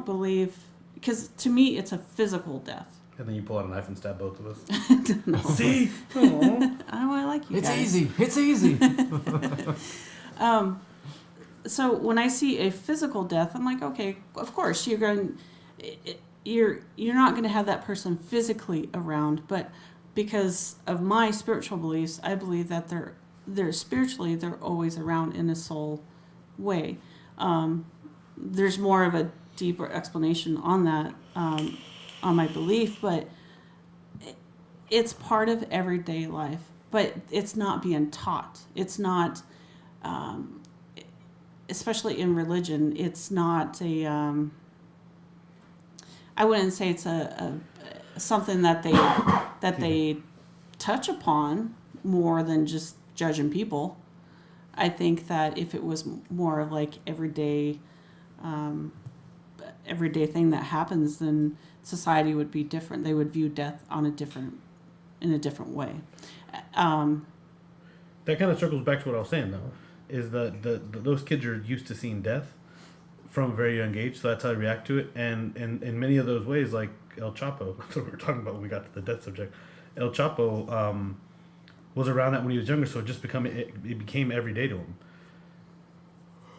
believe, because to me it's a physical death. And then you pull out a knife and stab both of us. No. See? Oh, I like you It's guys. easy. It's easy. So when I see a physical death, I'm like, okay, of course you're not going to have that person physically around, but because of my spiritual beliefs, I believe that they're spiritually, they're always around in a soul way. There's more of a deeper explanation on that, on my belief, but it's part of everyday life, but it's not being taught. It's not, especially in religion, it's not I wouldn't say it's a something that they touch upon more than just judging people. I think that if it was more of like everyday thing that happens, then society would be different. They would view death in a different way. That kind of circles back to what I was saying, though, is that those kids are used to seeing death from a very young age, so that's how they react to it. And in many of those ways, like El Chapo, that's what we were talking about when we got to the death subject. El Chapo was around that when he was younger, so it became everyday to him.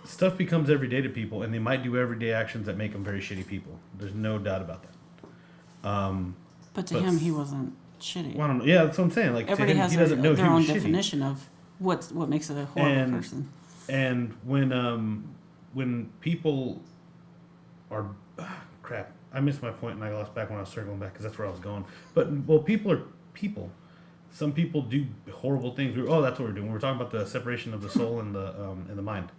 Stuff becomes everyday to people, and they might do everyday actions that make them very shitty people. There's no doubt about that. But to him, he wasn't shitty. Well, I don't know. Yeah, that's what I'm saying. Like, Everybody to him, has he doesn't know their he own was shitty. definition of what makes it a horrible person. And when people are crap, I missed my point and I lost back when I was circling back because that's where I was going. But people are people. Some people do horrible things. That's what we're doing. We're talking about the separation of the soul and the mind.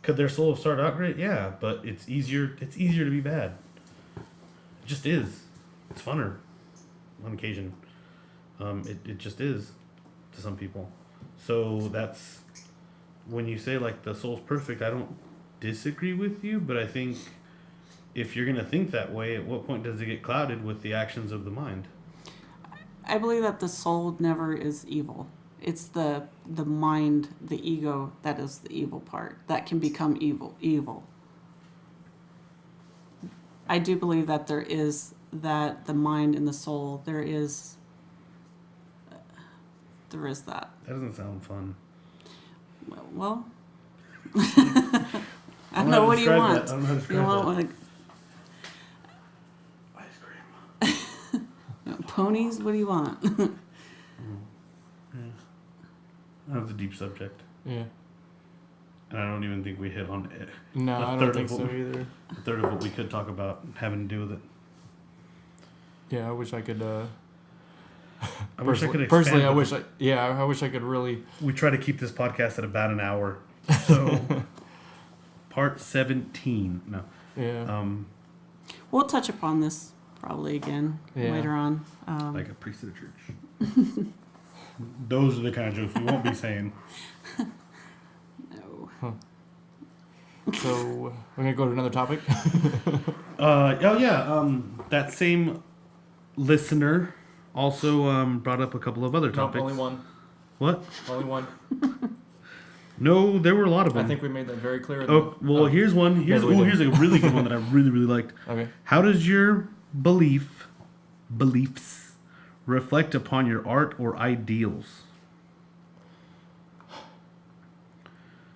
Could their soul have started out great? Yeah, but it's easier to be bad. It just is. It's funner on occasion. It just is to some people. So that's when you say like the soul's perfect, I don't disagree with you, but I think if you're gonna think that way, at what point does it get clouded with the actions of the mind? I believe that the soul never is evil. It's the mind, the ego, that is the evil part. That can become evil. I do believe that there is that the mind and the soul, there is that. That doesn't sound fun. Well, I don't know. What do you want? I don't know how to describe You want that. like Ice cream. ponies? What do you want? That was a deep subject. Yeah. And I don't even think we hit on it. No, A I third don't think of so what- either. A third of what we could talk about having to do with it. Yeah, I wish I could. I wish I could expand. Personally, I but wish I wish I could really. we try to keep this podcast at about an hour. So, part 17. No. Yeah. We'll touch upon this probably again later on. Like a priest at a church. Those are the kind of jokes we won't be saying. No. So we're gonna go to another topic. That same listener also brought up a couple of other topics. Nope, only one. What? Only one. No, there were a lot of them. I think we made that very clear. Here's one. Here's we did. here's a really good one that I really liked. Okay. How does your beliefs reflect upon your art or ideals?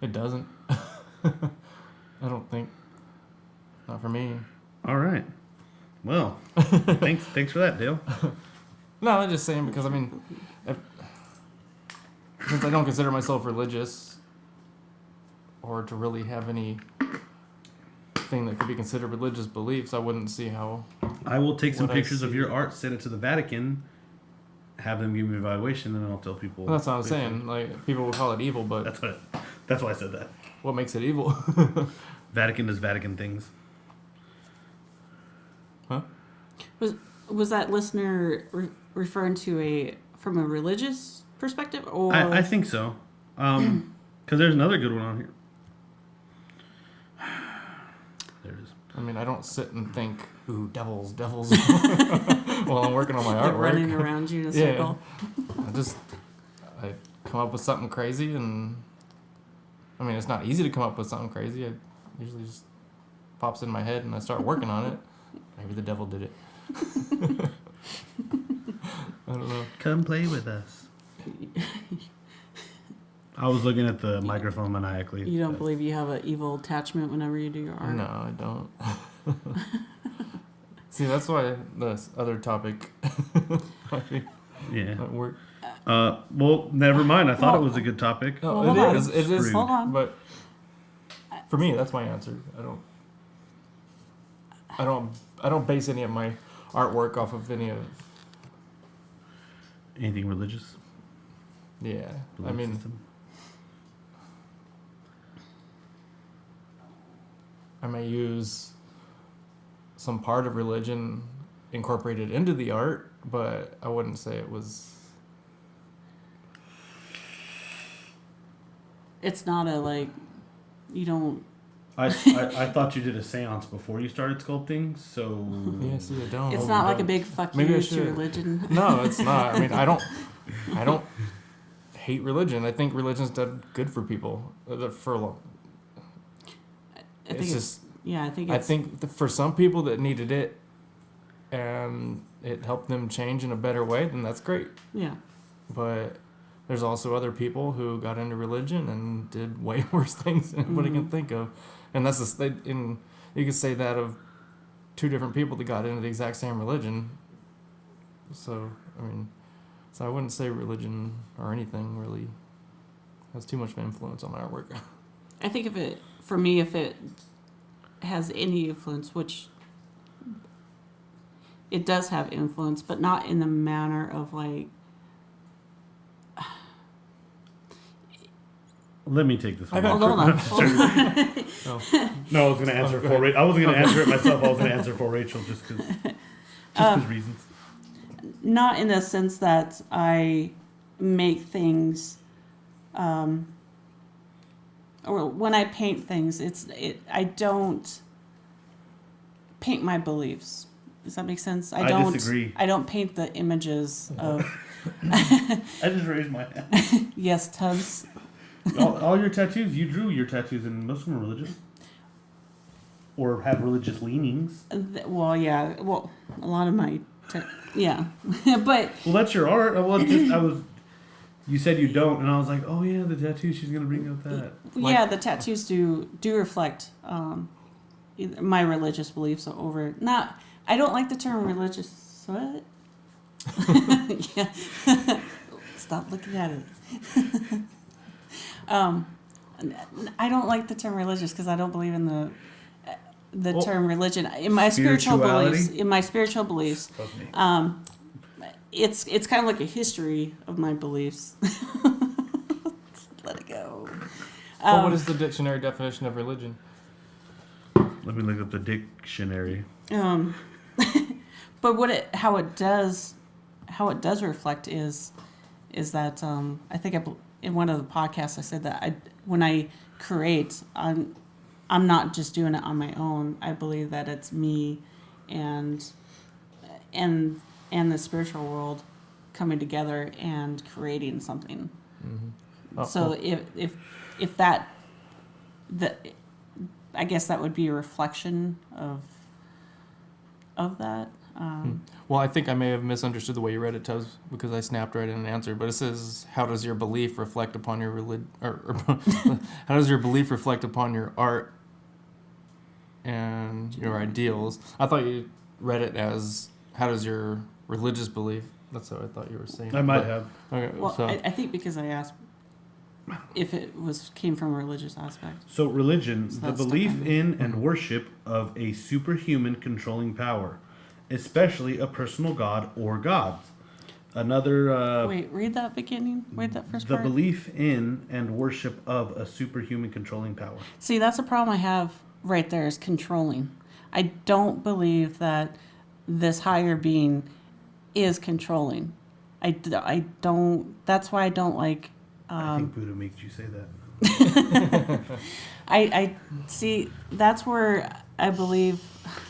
It doesn't. I don't think. Not for me. All right. Well, thanks for that, Dale. No, I'm just saying because I mean, since I don't consider myself religious, or to really have any thing that could be considered religious beliefs, I wouldn't see how. I will take some What I pictures of see. your art, send it to the Vatican, have them give me an evaluation, and then I'll tell people. Well, that's what I'm saying. Like people will call it evil, but That's why I said that. what makes it evil? Vatican does Vatican things. Huh? Was that listener referring to from a religious perspective, or I think so. Because there's another good one on here. There it is. I mean, I don't sit and think, "Ooh, devils," while I'm working on my they're artwork. running around you in a Yeah. circle? I come up with something crazy, and I mean, it's not easy to come up with something crazy. It usually just pops in my head, and I start working on it. Maybe the devil did it. I don't know. Come play with us. I was looking at the microphone maniacally. You don't believe you have an evil attachment whenever you do your art? No, I don't. See, that's why this other topic Yeah. might work. Well, never mind. I thought it was a good topic. No, Well, hold on. it is. It is. Screwed. Hold on. But for me, that's my answer. I don't base any of my artwork off of any of. Anything religious? Yeah, I Belief mean, system? I may use some part of religion incorporated into the art, but I wouldn't say it was. It's not a you don't. I thought you did a seance before you started sculpting, so Yeah, see, I don't. It's not like a big fuck Maybe I you to should. religion. No, it's not. I mean, I don't hate religion. I think religion's done good for people. For a long. I think It's just. I think I it's, think for some people that needed it, and it helped them change in a better way, then that's great. yeah. But there's also other people who got into religion and did way worse things than anybody can think of, and that's you could say that of two different people that got into the exact same religion. So I mean, so I wouldn't say religion or anything really has too much of an influence on my artwork. I think if it has any influence, which it does have influence, but not in the manner of like. let me take this one. got- Hold on. No, I was going to answer go for ahead. Rachel. I wasn't going to answer it myself. I was going to answer for Rachel just because reasons. Not in the sense that I make things, or when I paint things, I don't paint my beliefs. Does that make sense? I don't disagree. I don't paint the images of I just raised my hand. yes, Tubbs. all your tattoos, you drew your tattoos, and most of them are religious. Or have religious leanings. Well, yeah. Well, a lot of my, yeah, but Well, that's your art. You said you don't, and I was like, oh yeah, the tattoo. She's gonna bring up that. yeah, the tattoos do reflect my religious beliefs over. Not, I don't like the term religious. What? Yeah. Stop looking at it. I don't like the term religious because I don't believe in the term religion. In my spiritual beliefs, Excuse me. it's kind of like a history of my beliefs. Let it go. Well, what is the dictionary definition of religion? Let me look up the dictionary. But how it does reflect is that I think in one of the podcasts I said that when I create, I'm not just doing it on my own. I believe that it's me and the spiritual world coming together and creating something. Mm-hmm. So if that I guess that would be a reflection of that. Well, I think I may have misunderstood the way you read it, Tubbs, because I snapped right in an answer. But it says, "How does your belief reflect upon your how does your belief reflect upon your art and your ideals?" I thought you read it as, "How does your religious belief?" That's what I thought you were saying. I might But- have. Okay, Well, so I think because I asked if it came from a religious aspect. So religion, So the that's stuck belief on me. in and worship of a superhuman controlling power, especially a personal god or gods. Another Wait, read that beginning. Read that first the part. belief in and worship of a superhuman controlling power. See, that's a problem I have right there is controlling. I don't believe that this higher being is controlling. I don't. That's why I don't like. I think Buddha makes you say that. I see. That's where I believe.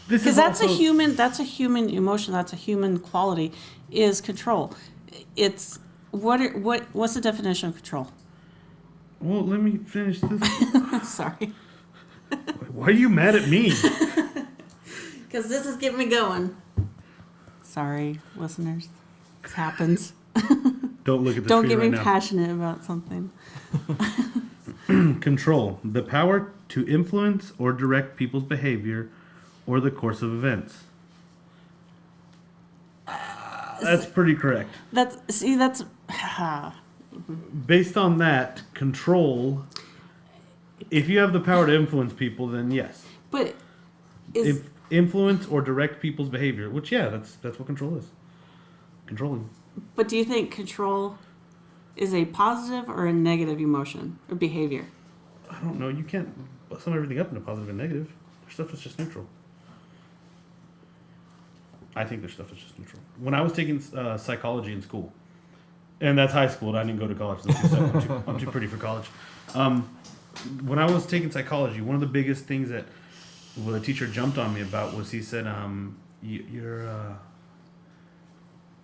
This Because is that's also- a human emotion. That's a human quality. Is control. It's what's the definition of control? Well, let me finish this. Sorry, Why are you mad at me? because this is getting me going. Sorry, listeners. This happens. Don't look at the Don't screen get me right now. passionate about something. Control, the power to influence or direct people's behavior or the course of events. That's pretty correct. That's Based on that, control, if you have the power to influence people, then yes. but is If influence or direct people's behavior, which yeah, that's what control is. Controlling. but do you think control is a positive or a negative emotion or behavior? I don't know. You can't sum everything up into positive and negative. There's stuff that's just neutral. I think there's stuff that's just neutral. When I was taking psychology in school, and that's high school, and I didn't go to college. I'm too pretty for college. when I was taking psychology, one of the biggest things that the teacher jumped on me about was he said, you're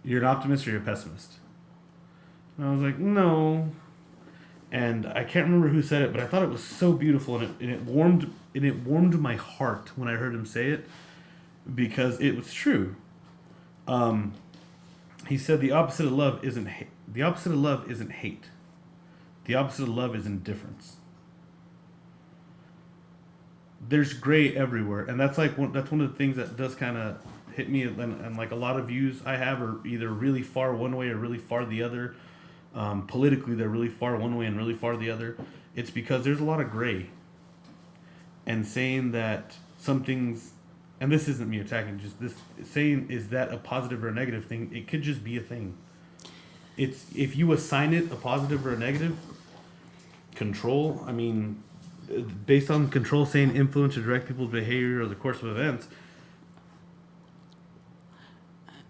an optimist or you're a pessimist. And I was like, no. And I can't remember who said it, but I thought it was so beautiful, and it warmed my heart when I heard him say it, because it was true. He said the opposite of love isn't hate. The opposite of love isn't hate. The opposite of love is indifference. There's gray everywhere, and that's one of the things that does kind of hit me. And like a lot of views I have are either really far one way or really far the other. Politically, they're really far one way and really far the other. It's because there's a lot of gray. And saying that something's, and this isn't me attacking, just this saying, is that a positive or a negative thing? It could just be a thing. It's, if you assign it a positive or a negative, control, I mean, based on control saying influence or direct people's behavior or the course of events,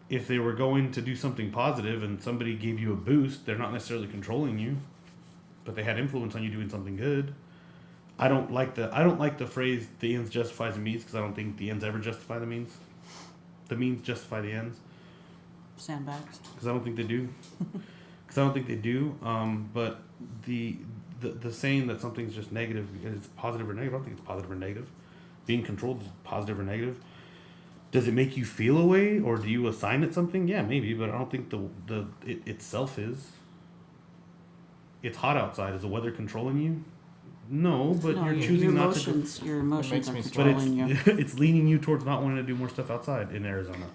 if they were going to do something positive and somebody gave you a boost, they're not necessarily controlling you, but they had influence on you doing something good. I don't like the phrase "the ends justifies the means" because I don't think the ends ever justify the means. The means justify the ends. Sandbags. Because I don't think they do. But the saying that something's just negative is positive or negative, I don't think it's positive or negative. Being controlled is positive or negative. Does it make you feel a way, or do you assign it something? Yeah, maybe, but I don't think it itself is. It's hot outside. Is the weather controlling you? No, but you're choosing not to. Your emotions are me controlling you. It's leaning you towards not wanting to do more stuff outside in Arizona.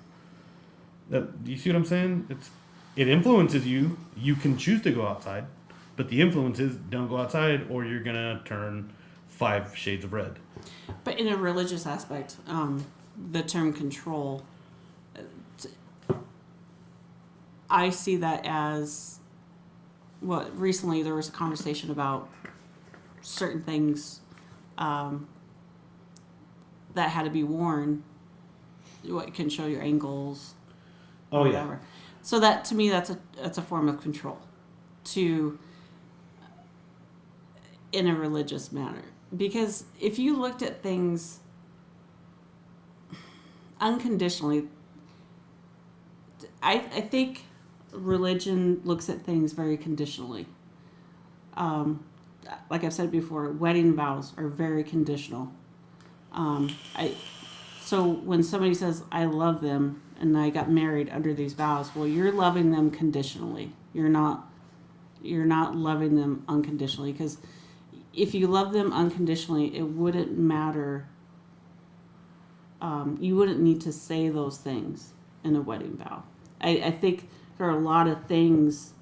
Do you see what I'm saying? It influences you. You can choose to go outside, but the influence is don't go outside, or you're gonna turn 5 shades of red. But in a religious aspect, the term control, I see that as, well, recently there was a conversation about certain things that had to be worn. What can show your angles, or whatever. Yeah. So that, to me, that's a form of control, in a religious manner. Because if you looked at things unconditionally, I think religion looks at things very conditionally. Like I've said before, wedding vows are very conditional. So when somebody says, I love them, and I got married under these vows, well, you're loving them conditionally. You're not loving them unconditionally, because if you love them unconditionally, it wouldn't matter. You wouldn't need to say those things in a wedding vow. I think there are a lot of things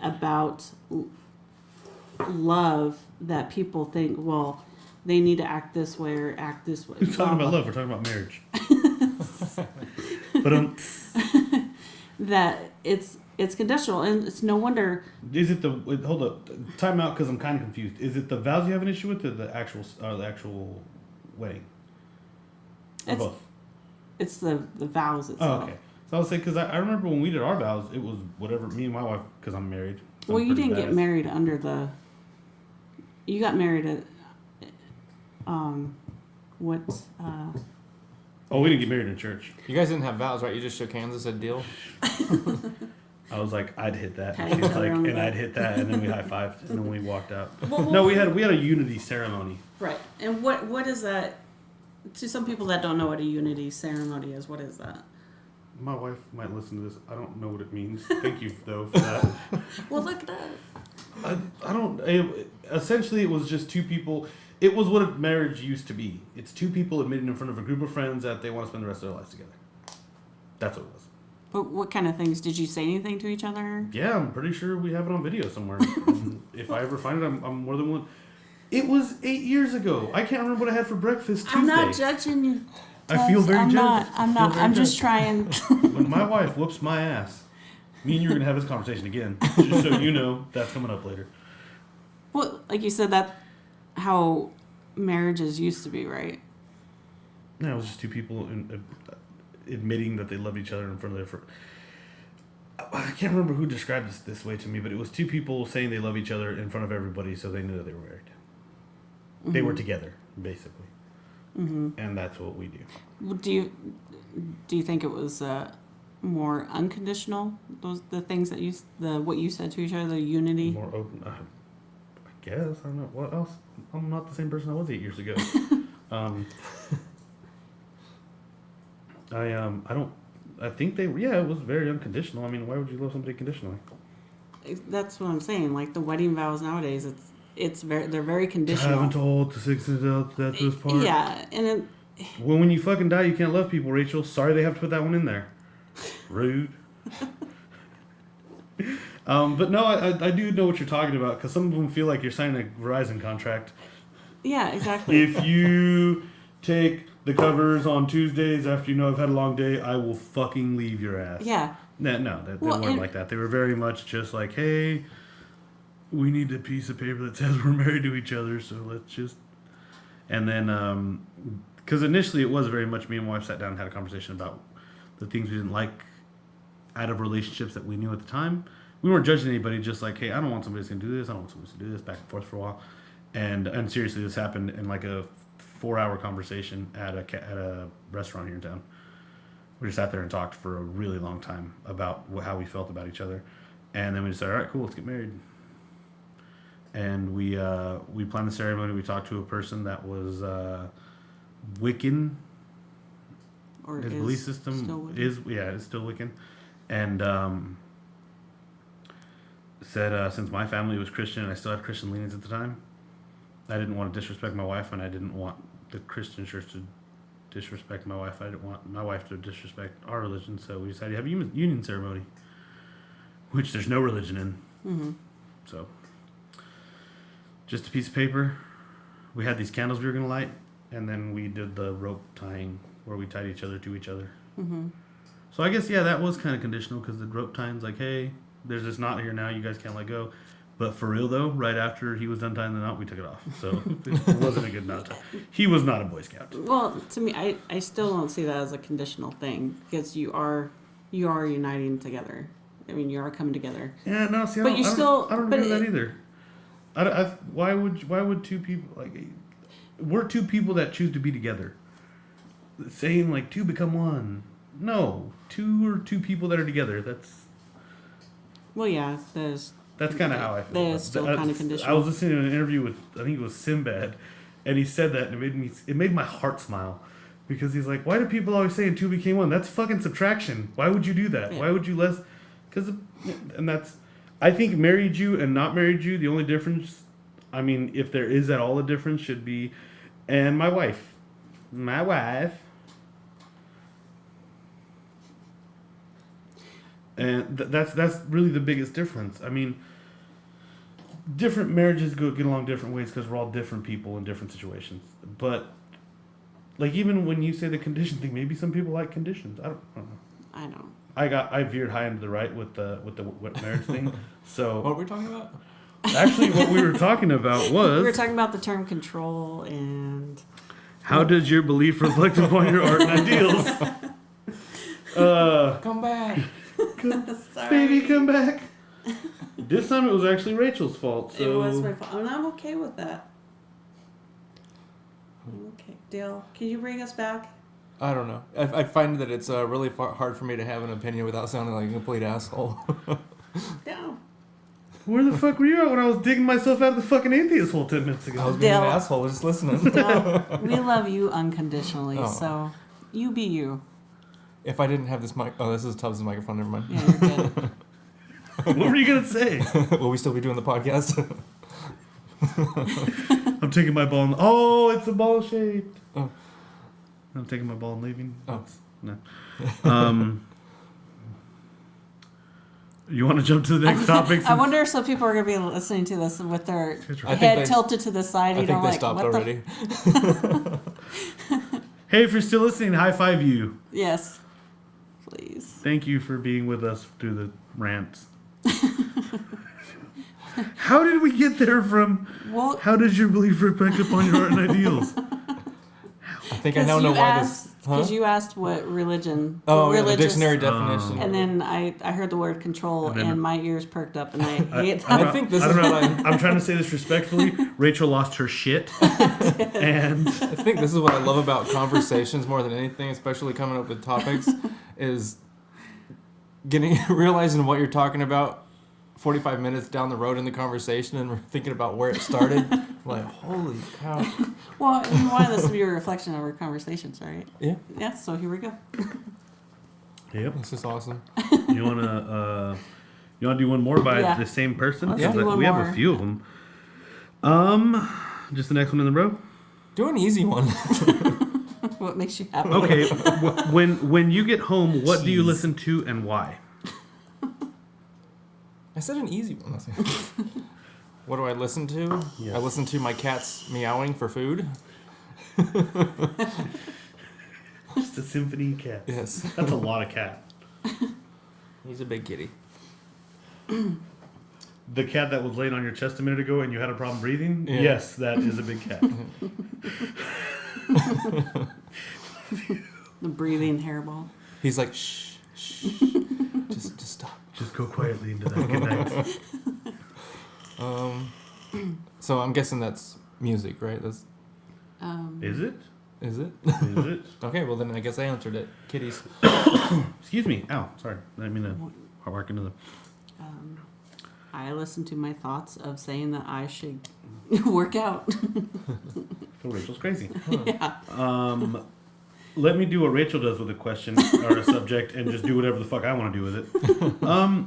about love that people think, well, they need to act this way or act this way. We're talking about love. We're talking about marriage. But that it's conditional, and it's no wonder. Is it hold up, time out, because I'm kind of confused. Is it the vows you have an issue with, or the actual wedding? Or both? It's the vows itself. Oh, okay. So I was saying, because I remember when we did our vows, it was whatever, me and my wife, because I'm married. Well, you didn't get married under the. You got married at. What? Oh, we didn't get married in church. You guys didn't have vows, right? You just shook hands and said deal. I was like, I'd hit that. Okay, She's like, and I'd hit that, and then we high-fived, and then we walked out. Well, No, we had a unity ceremony. Right. And what is that? To some people that don't know what a unity ceremony is, what is that? My wife might listen to this. I don't know what it means. Thank you, though, for that. Well, look it up. I don't... essentially, it was just two people... It was what a marriage used to be. It's two people admitting in front of a group of friends that they want to spend the rest of their lives together. That's what it was. But what kind of things? Did you say anything to each other? Yeah, I'm pretty sure we have it on video somewhere. And if I ever find it, I'm more than willing. It was 8 years ago. I can't remember what I had for breakfast Tuesday. I'm not judging you. I feel very jealous. I'm not. I'm just trying. When my wife whoops my ass, me and you are going to have this conversation again. Just so you know, that's coming up later. Well, like you said, that's how marriages used to be, right? No, it was just two people admitting that they loved each other in front of their... I can't remember who described this way to me, but it was two people saying they love each other in front of everybody, so they knew that they were married. They were together, basically. And that's what we do. Do you think it was more unconditional? The things that what you said to each other, the unity. More open. I guess I don't know what else. I'm not the same person I was 8 years ago. I think they. Yeah, it was very unconditional. I mean, why would you love somebody conditionally? That's what I'm saying. Like the wedding vows nowadays, they're very conditional. I haven't told the six adults that this part. Yeah, and Well, when you fucking die, you can't love people, Rachel. Sorry they have to put that one in there. Rude. But no, I do know what you're talking about, because some of them feel like you're signing a Verizon contract. yeah, exactly. If you take the covers on Tuesdays after you know I've had a long day, I will fucking leave your ass. Yeah. They weren't like that. They were very much just like, hey, we need a piece of paper that says we're married to each other, so let's just... And then, because initially it was very much me and my wife sat down and had a conversation about the things we didn't like out of relationships that we knew at the time. We weren't judging anybody, just like, hey, I don't want somebody that's going to do this, I don't want somebody to do this, back and forth for a while. And seriously, this happened in like a 4-hour conversation at a restaurant here in town. We just sat there and talked for a really long time about how we felt about each other. And then we just said, all right, cool, let's get married. And we planned the ceremony. We talked to a person that was Wiccan. Or his belief system is still Wiccan. And said since my family was Christian and I still had Christian leanings at the time, I didn't want to disrespect my wife, and I didn't want the Christian church to disrespect my wife. I didn't want my wife to disrespect our religion, so we decided to have a union ceremony, which there's no religion in. Mm-hmm. So, just a piece of paper. We had these candles we were going to light, and then we did the rope tying where we tied each other to each other. Mm-hmm. So I guess, yeah, that was kind of conditional, because the rope tying's like, hey, there's this knot here now, you guys can't let go. But for real, though, right after he was done tying the knot, we took it off. So it wasn't a good knot. He was not a Boy Scout. Well, to me, I still don't see that as a conditional thing, because you are uniting together. I mean, you are coming together. Yeah, no, see, But I don't but agree with that either. Why would two people, like, we're two people that choose to be together. Saying, like, two become one. No, two are two people that are together. Well, yeah, That's kind of how I feel. That is still kind of conditional. I was listening to an interview with, I think it was Sinbad, and he said that, and it made my heart smile, because he's like, why do people always say two became one? That's fucking subtraction. Why would you do that? Yeah. Why would you less? I think married you and not married you, the only difference, I mean, if there is at all a difference, should be, and my wife. And that's really the biggest difference. I mean, different marriages get along different ways because we're all different people in different situations. But, like, even when you say the condition thing, maybe some people like conditions. I don't know. I know. I veered high into the right with the marriage thing. So What were we talking about? actually, what we were talking about was We were talking about the term control and how does your belief reflect upon your art and ideals? Come back. sorry. Baby, come back. This time it was actually Rachel's fault. So. It was my fault, and I'm okay with that. Okay, Dale, can you bring us back? I don't know. I find that it's really hard for me to have an opinion without sounding like a complete asshole. No. Where the fuck were you at when I was digging myself out of the fucking atheist hole 10 minutes ago? I was being an Dale. asshole just listening. No, we love you unconditionally, Oh. so you be you. If I didn't have this mic... Oh, this is Tubbs' microphone. Never mind. Yeah, you're good. What were you going to say? Will we still be doing the podcast? I'm taking my ball and... Oh, it's a ball shaped. Oh. I'm taking my ball and leaving. Oh. No. You want to jump to the next topic? I wonder if some people are going to be listening to this with their I think head they- tilted to the side. I You think know, they like, stopped what already. Hey, if you're still listening, high five you. Yes. Please. Thank you for being with us through the rants. How did we get there from Well, how does your belief reflect upon your art and ideals? think I now know why this. Because you asked what religion. Oh, what yeah, the religious- dictionary definition. And then I heard the word control, And then- and my ears perked up, and I hate I that. think this I is don't what know. I'm trying to say this respectfully. Rachel lost her shit, and I think this is what I love about conversations more than anything, especially coming up with topics, is realizing what you're talking about 45 minutes down the road in the conversation and we're thinking about where it started. Like, holy cow. Well, we wanted this to be a reflection of our conversations, right? Yeah. Yeah, so here we go. yep. This is awesome. You wanna do one more by Yeah. the same person? Let's 'Cause do one we have more. a few of them. Just the next one in the row. Do an easy one. What makes you happy? Okay. when you get home, what do you listen to and why? I said an easy one. What do I listen to? Yes. I listen to my cat's meowing for food. Just a symphony of cats. Yes. That's a lot of cat. He's a big kitty. The cat that was laying on your chest a minute ago and you had a problem breathing? Yeah. Yes, that is a big cat. The breathing hairball. He's like, shh, shh. just stop. Just go quietly into that. Good night. So I'm guessing that's music, right? Is Is it? it? Is it? Okay, well then I guess I answered it. Kitties. Excuse me. Ow, sorry. I didn't mean to bark into the... I listen to my thoughts of saying that I should work out. Oh, Rachel's crazy. Yeah. Let me do what Rachel does with a question or a subject and just do whatever the fuck I want to do with it.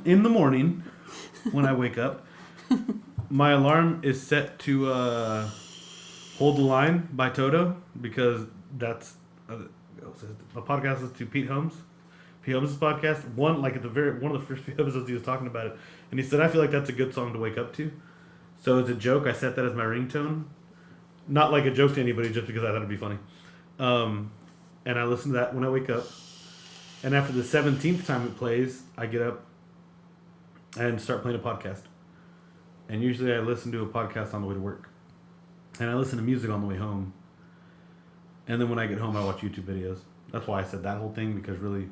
In the morning, when I wake up, my alarm is set to Hold the Line by Toto because that's a podcast is to Pete Holmes. Pete Holmes' podcast. One of the first few episodes he was talking about it, and he said, I feel like that's a good song to wake up to. So as a joke, I set that as my ringtone. Not like a joke to anybody, just because I thought it'd be funny. And I listen to that when I wake up. And after the 17th time it plays, I get up and start playing a podcast. And usually I listen to a podcast on the way to work. And I listen to music on the way home. And then when I get home, I watch YouTube videos. That's why I said that whole thing, because really,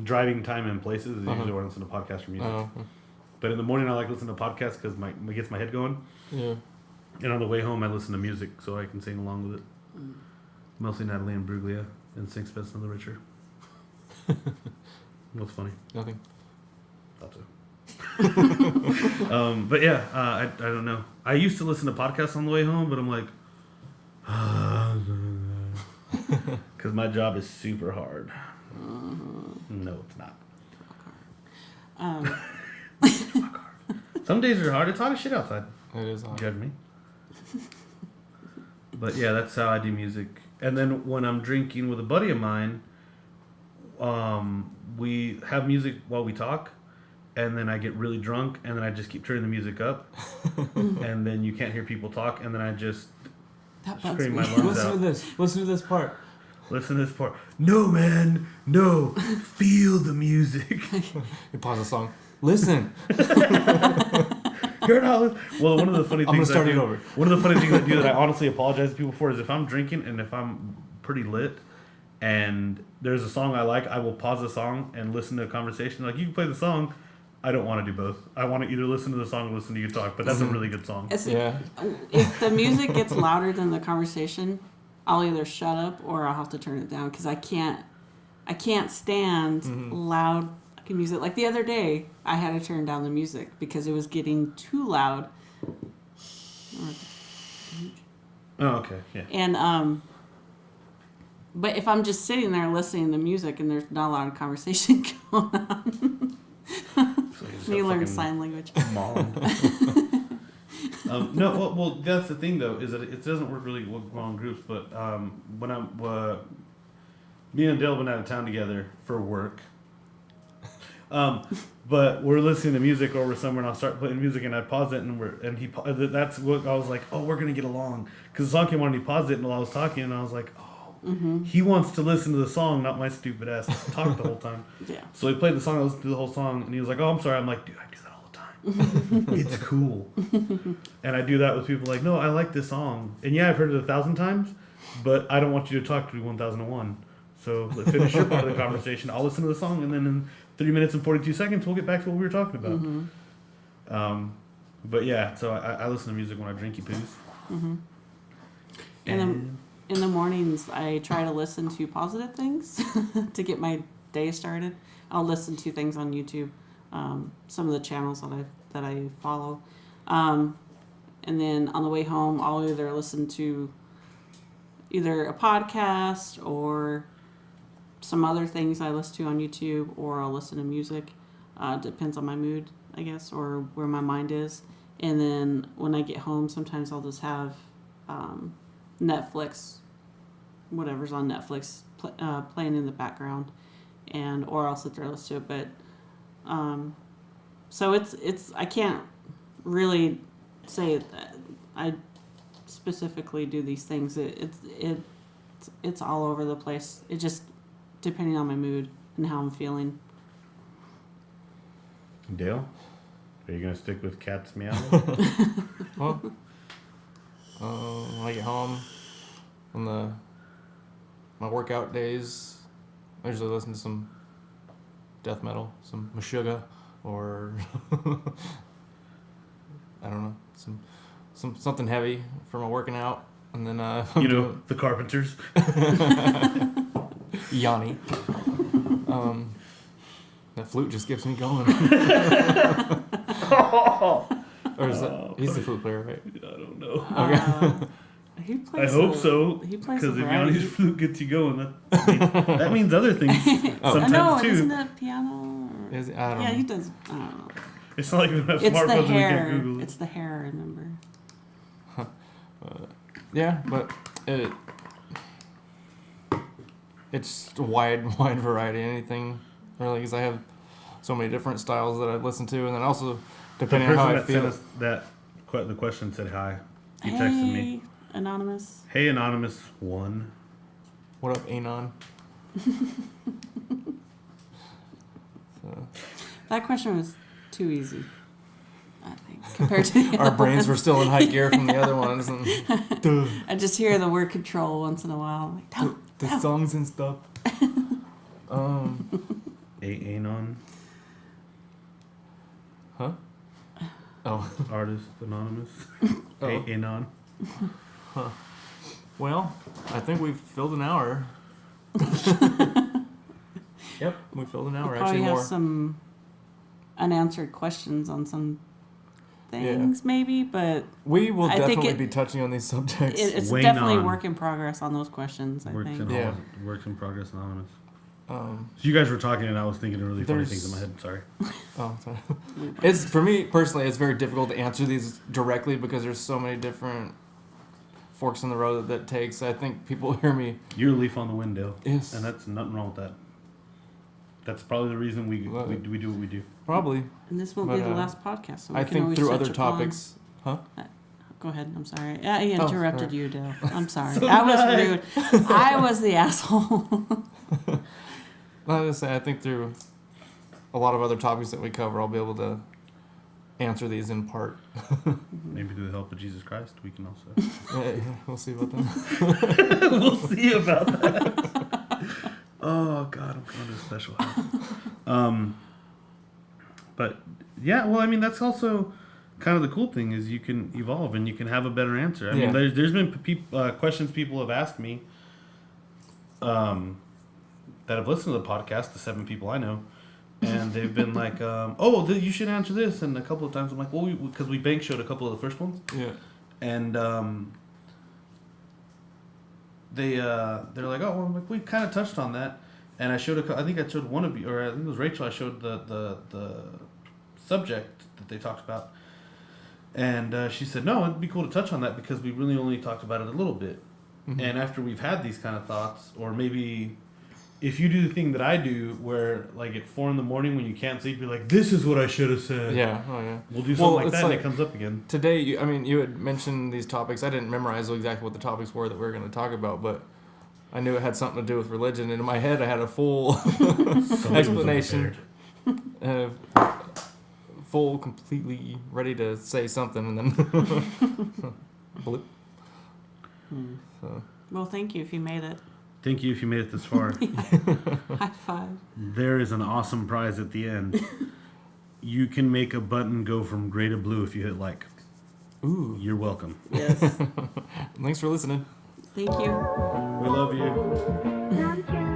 driving time and places is usually when I listen to podcasts or music. But in the morning, I like listening to podcasts because it gets my head going. Yeah. And on the way home, I listen to music so I can sing along with it. Mostly Natalie and Bruglia and Sixpence None the Richer. What's funny? Nothing. Thought so. But yeah, I don't know. I used to listen to podcasts on the way home, but I'm like, because my job is super hard. No, it's not. Some days are hard. It's hot as shit outside. It is hard. Judge me. But yeah, that's how I do music. And then when I'm drinking with a buddy of mine, we have music while we talk, and then I get really drunk, and then I just keep turning the music up, and then you can't hear people talk, and then I just That bugs scream me. my lungs Listen to out. this. Listen to this part. Listen to this part. No, man. No. Feel the music. You pause the song. Listen. You're not. Well, one of the funny things I'm gonna start I it do, over. One of the funny things I do that I honestly apologize to people for is if I'm drinking and if I'm pretty lit and there's a song I like, I will pause the song and listen to a conversation. Like, you can play the song. I don't want to do both. I want to either listen to the song or listen to you talk, but that's a really good song. Yeah. If the music gets louder than the conversation, I'll either shut up or I'll have to turn it down because I can't stand loud music. Like the other day, I had to turn down the music because it was getting too loud. Oh, okay. Yeah. And but if I'm just sitting there listening to the music and there's not a lot of conversation going on, So you learn sign language. Mom. No, well, that's the thing though, is that it doesn't work really well in groups. But when I'm, me and Dale went out of town together for work. But we're listening to music over somewhere, and I'll start playing music, and I pause it, that's what I was like. Oh, we're gonna get along, because the song came on, and he paused it, and while I was talking, and I was like, oh, he wants to listen to the song, not my stupid ass talk the whole time. Yeah. So he played the song, I listened to the whole song, and he was like, oh, I'm sorry. I'm like, dude, I do that all the time. It's cool. And I do that with people like, no, I like this song. And yeah, I've heard it 1,000 times, but I don't want you to talk to 1001. So let's finish your part of the conversation. I'll listen to the song, and then in 3 minutes and 42 seconds, we'll get back to what we were talking about. Mm-hmm. But yeah, so I listen to music when I drinky poos. Mm-hmm. In the mornings, I try to listen to positive things to get my day started. I'll listen to things on YouTube, some of the channels that I follow, and then on the way home, I'll either listen to either a podcast or some other things I listen to on YouTube, or I'll listen to music. Depends on my mood, I guess, or where my mind is. And then when I get home, sometimes I'll just have Netflix, whatever's on Netflix, playing in the background, or I'll sit there and listen to it. But so it's I can't really say that I specifically do these things. It's all over the place. It just depending on my mood and how I'm feeling. Dale, are you gonna stick with cats meow? Well, when I get home on my workout days, I usually listen to some death metal, some Meshuggah, or I don't know, something heavy for my working out, and then The Carpenters. Yanni. That flute just gets me going. Or is that, he's the flute player, right? I don't know. Okay. He plays. I hope so. He plays Because a if variety. Yanni's flute gets you going, that means other things Oh. sometimes No, too. isn't it piano? Or... Is it? I don't Yeah, know. he does. I don't know. It's not like we have It's the smartphones and we hair. can Google it. It's the hair. I remember. Yeah, but it's a wide variety. Anything really, because I have so many different styles that I listen to, and then also The depending on person how I that sent feel. us the question said hi. He Hey, texted me. Anonymous. Hey, Anonymous 1. What up, Anon? So, That question was too easy, I think, compared to the our other brains ones. were still in high gear from the other ones, and I just hear the word control once in a while. Like, the don't. songs and stuff. Anon. Huh? Oh. Artist Anonymous. Oh. Hey, Anon. Well, I think we've filled an hour. Yep, we filled an hour. We Actually, probably have more. some unanswered questions on some things, maybe, but We will I think definitely it- be touching on these subjects. it's Wayne definitely on. work in progress on those questions, I think. Yeah. Works in Progress Anonymous. Um, So you guys were talking and I was thinking of really funny There's- things in my head. Sorry. oh, sorry. It's for me personally. It's very difficult to answer these directly because there's so many different forks in the road that takes. I think people hear me. You're a leaf on the window. Yes. And that's nothing wrong with that. That's probably the reason we do what we do. Probably. And this won't But, be the last podcast, so we I can think always through touch other upon- topics. Huh? Go ahead. I'm sorry. I interrupted sorry. you, Dale. I'm sorry. So I was did I. rude. I was the asshole. I was gonna say I think through a lot of other topics that we cover, I'll be able to answer these in part. Maybe through the help of Jesus Christ, we can also. Yeah, we'll see about that. We'll see about that. Oh God, I'm going to a special house. But yeah, well, I mean, that's also kind of the cool thing is you can evolve and you can have a better answer. I mean, there's been questions people have asked me that have listened to the podcast, the 7 people I know, and they've been like, you should answer this. And a couple of times I'm like, well, because we bank showed a couple of the first ones. Yeah. And they're like, oh, well, we kind of touched on that. And I showed I think I showed one of you, or I think it was Rachel. I showed the subject that they talked about, and she said, no, it'd be cool to touch on that because we really only talked about it a little bit. Mm-hmm. And after we've had these kind of thoughts, or maybe if you do the thing that I do, where like at 4 a.m. when you can't sleep, you're like, this is what I should have said. Yeah. Oh yeah. We'll do something like it's that, and it comes up again. Today, you had mentioned these topics. I didn't memorize exactly what the topics were that we were going to talk about, but I knew it had something to do with religion, and in my head I had a full explanation, completely ready to say something, and then bloop. So Well, thank you if you made it. Thank you if you made it this far. High five. There is an awesome prize at the end. You can make a button go from gray to blue if you hit like. Ooh. You're welcome. Yes. Thanks for listening. Thank you. We love you.